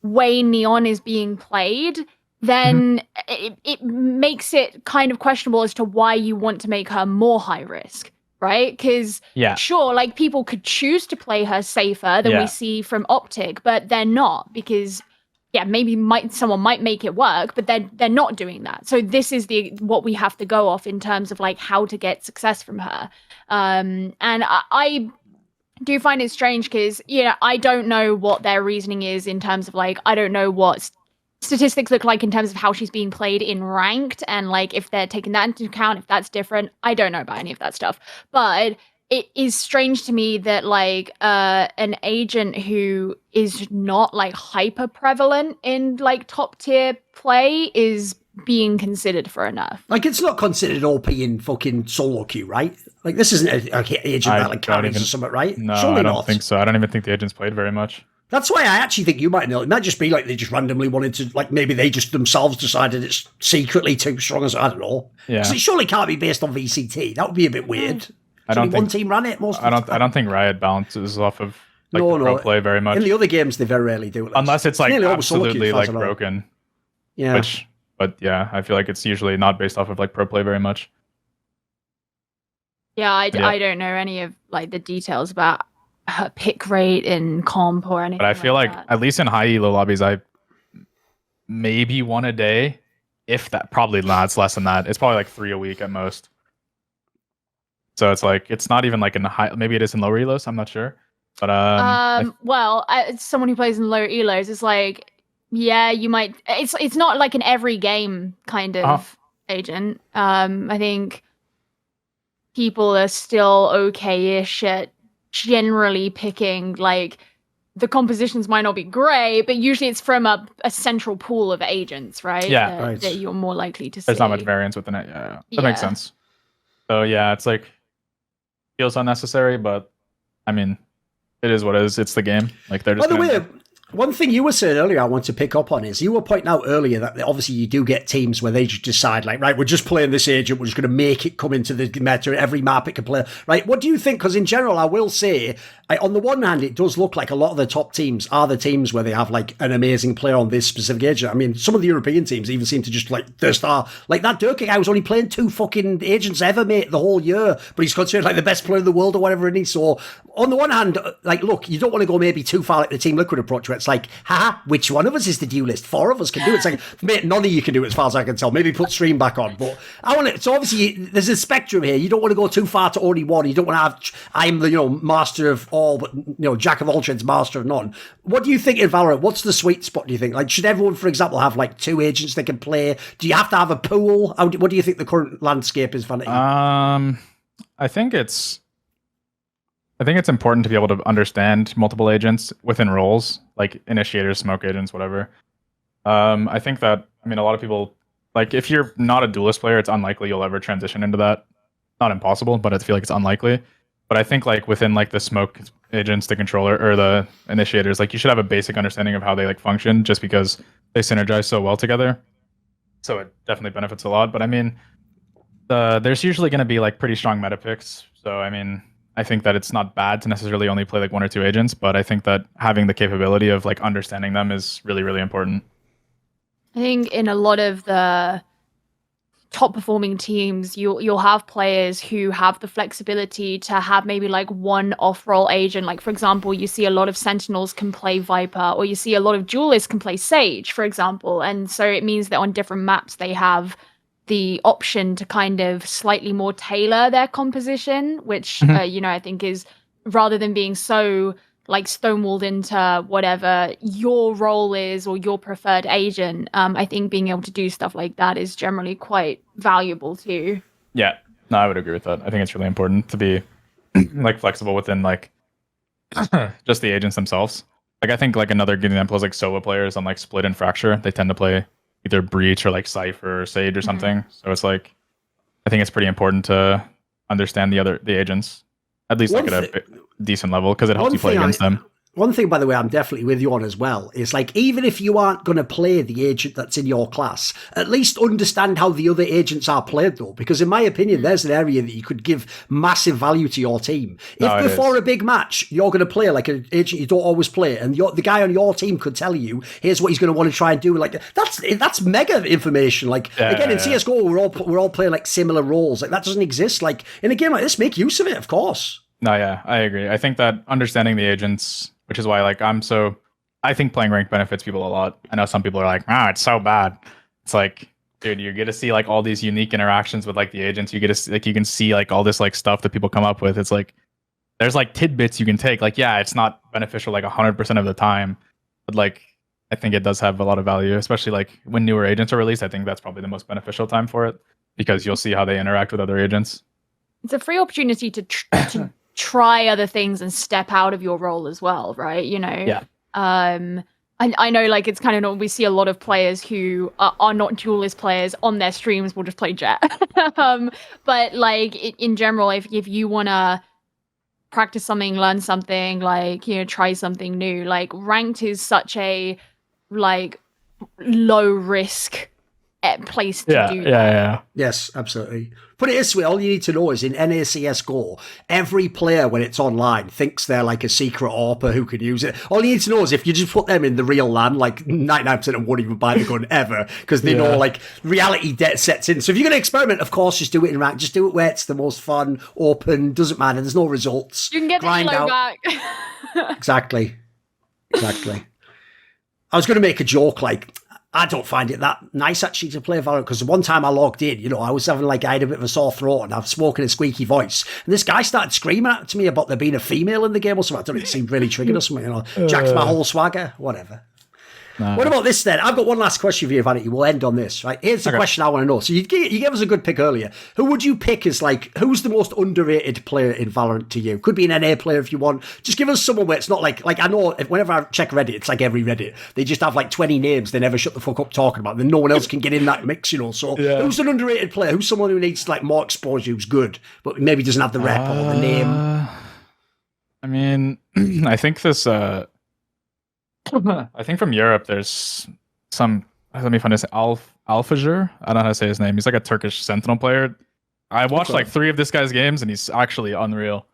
way Neon is being played, then it makes it kind of questionable as to why you want to make her more high risk, right? Because sure, like people could choose to play her safer than we see from Optic, but they're not, because maybe someone might make it work, but they're not doing that. So this is what we have to go off in terms of like how to get success from her. And I do find it strange because, you know, I don't know what their reasoning is in terms of like, I don't know what statistics look like in terms of how she's being played in ranked, and like if they're taking that into account, if that's different. I don't know about any of that stuff, but it is strange to me that like an agent who is not like hyper prevalent in like top tier play is being considered for enough. Like it's not considered OP in fucking solo queue, right? Like this isn't an agent that like carries or something, right? No, surely I don't not. think so. I don't even think the agent's played very much. That's why I actually think you might know. It might just be like they just randomly wanted to, like maybe they just themselves decided it's secretly too strong. As I don't know. Yeah. Because it surely can't be based on VCT. That would be a bit weird. I don't think one team ran it most of the time. I don't think Riot balances off of like the pro play very much. In the other games, they very rarely do. Unless it's like absolutely like broken. Yeah. But yeah, I feel like it's usually not based off of like pro play very much. Yeah, I don't know any of like the details about her pick rate in comp or anything. But I feel like at least in high elo lobbies, I maybe 1 a day, if that. Probably not. It's less than that. It's probably like 3 a week at most. So it's like it's not even like in the high. Maybe it is in lower elos. I'm not sure. But as someone who plays in lower elos, it's like you might. It's not like an every game kind of agent. I think people are still okay-ish at generally picking, like, the compositions might not be great, but usually it's from a central pool of agents, right? Yeah, that you're more likely to see. There's not much variance within it. Yeah. That makes sense. So yeah, it's like feels unnecessary, but I mean, it is what it is. It's the game. Like they're just. By the way, one thing you were saying earlier I want to pick up on is you were pointing out earlier that obviously you do get teams where they just decide like, right, we're just playing this agent, we're just going to make it come into the meta, every map it can play. Right, what do you think? Because in general, I will say, on the one hand, it does look like a lot of the top teams are the teams where they have like an amazing player on this specific agent. I mean, some of the European teams even seem to just like, their star, like that Durkin guy was only playing 2 fucking agents ever, mate, the whole year, but he's considered like the best player in the world or whatever, and so on the one hand, like, look, you don't want to go maybe too far like the Team Liquid approach where it's like, haha, which one of us is the duelist? 4 of us can do it. It's like, mate, none of you can do it as far as I can tell. Maybe put stream back on. But I want to, so obviously there's a spectrum here. You don't want to go too far to only one. You don't want to have, I'm the, master of all, but, jack of all trades, master of none. What do you think in Valorant? What's the sweet spot, do you think? Like, should everyone, for example, have like 2 agents they can play? Do you have to have a pool? What do you think the current landscape is, Vanity? I think it's important to be able to understand multiple agents within roles, like initiators, smoke agents, whatever. I think that, a lot of people, like, if you're not a duelist player, it's unlikely you'll ever transition into that. Not impossible, but I feel like it's unlikely. But I think, like, within, like, the smoke agents, the controller, or the initiators, like, you should have a basic understanding of how they, like, function, just because they synergize so well together. So it definitely benefits a lot. But, there's usually going to be, like, pretty strong meta picks. So, I think that it's not bad to necessarily only play like 1 or 2 agents, but I think that having the capability of like understanding them is really, really important. I think in a lot of the top performing teams, you'll have players who have the flexibility to have maybe like one off-role agent. Like, for example, you see a lot of Sentinels can play Viper, or you see a lot of Duelists can play Sage, for example. And so it means that on different maps, they have the option to kind of slightly more tailor their composition, which, I think is, rather than being so like stonewalled into whatever your role is or your preferred agent, I think being able to do stuff like that is generally quite valuable too. Yeah, no, I would agree with that. I think it's really important to be like flexible within like just the agents themselves. Like I think like another good example is like solo players on like Split and Fracture. They tend to play either Breach or like Cypher or Sage or something. So it's like, I think it's pretty important to understand the agents, at least like at a decent level, because it helps you play against them. One thing, by the way, I'm definitely with you on as well, is like, even if you aren't going to play the agent that's in your class, at least understand how the other agents are played, though, because in my opinion, there's an area that you could give massive value to your team. If before a big match, you're going to play like an agent you don't always play, and the guy on your team could tell you, here's what he's going to want to try and do, like, that's mega information. Like, again, in CSGO, we're all playing like similar roles. Like, that doesn't exist. Like, in a game like this, make use of it, of course. No, yeah, I agree. I think that understanding the agents, which is why like I think playing ranked benefits people a lot. I know some people are like, it's so bad. It's like, dude, you get to see like all these unique interactions with like the agents. You get to like, you can see like all this like stuff that people come up with. It's like, there's like tidbits you can take. Like, yeah, it's not beneficial like 100% of the time, but like, I think it does have a lot of value, especially like when newer agents are released. I think that's probably the most beneficial time for it, because you'll see how they interact with other agents. It's a free opportunity to try other things and step out of your role as well, right? Yeah. I know like it's kind of, we see a lot of players who are not duelist players on their streams will just play Jet. But like in general, if you want to practice something, learn something, like, try something new, like ranked is such a like low risk place to do that. Yeah. Yes, absolutely. Put it this way, all you need to know is in NACSGO, every player when it's online thinks they're like a secret AWPer who can use it. All you need to know is if you just put them in the real LAN, like 99% of them won't even buy the gun ever, because they know like reality debt sets in. So if you're going to experiment, of course, just do it in rank. Just do it where it's the most fun, open, doesn't matter. There's no results. You can get the elo back. Exactly. I was going to make a joke like, I don't find it that nice actually to play Valorant, because one time I logged in, I was having like, I had a bit of a sore throat and I was smoking a squeaky voice, and this guy started screaming to me about there being a female in the game or something. I don't know, it seemed really triggered or something, jacked my whole swagger, whatever. No. What about this then? I've got one last question for you, Vanity. We'll end on this, right? Here's the question I want to know. So you gave us a good pick earlier. Who would you pick as like, who's the most underrated player in Valorant to you? Could be an NA player if you want. Just give us someone where it's not like I know whenever I check Reddit, it's like every Reddit. They just have like 20 names they never shut the fuck up talking about. Then no one else can get in that mix, So who's an underrated player? Who's someone who needs like more exposure, who's good, but maybe doesn't have the rep or the name? I mean, I think this... I think from Europe, there's some. Let me find this. Alfajir. I don't know how to say his name. He's like a Turkish Sentinel player. I watched like 3 of this guy's games, and he's actually unreal.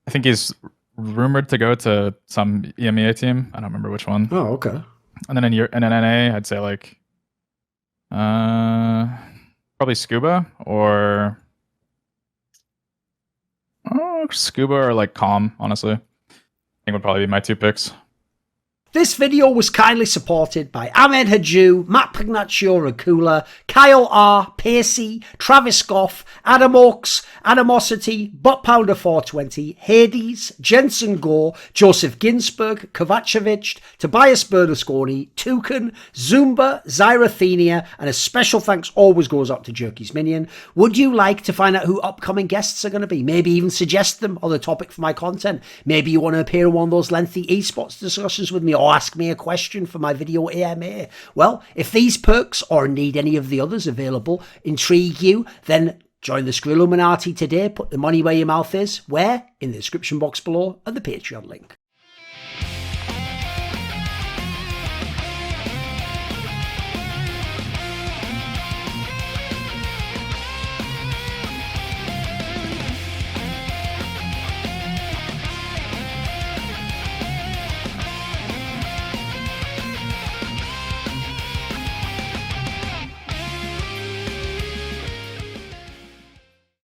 I think he's rumored to go to some EMEA team. I don't remember which one. Oh, okay. And then in NA, I'd say like, probably Scuba or Scuba or like Calm. Honestly, I think would probably be my 2 picks. This video was kindly supported by Ahmed Hadjou, Matt Pugnatio, Rajcula, Kyle R, Pacy, Travis Goff, ochs, Animosity, ButtPounder420, Hades, Jensen Goh, Joseph Ginsburg, Kovacevicd, Tobias Bernasconi, Thooorin, Zoomba, Zyrathenia, and a special thanks always goes up to Jerky's Minion. Would you like to find out who upcoming guests are going to be? Maybe even suggest them on the topic for my content. Maybe you want to appear in one of those lengthy esports discussions with me, or ask me a question for my video AMA. Well, if these perks or indeed any of the others available intrigue you, then join the Screw Illuminati today. Put the money where your mouth is. Where? In the description box below and the Patreon link.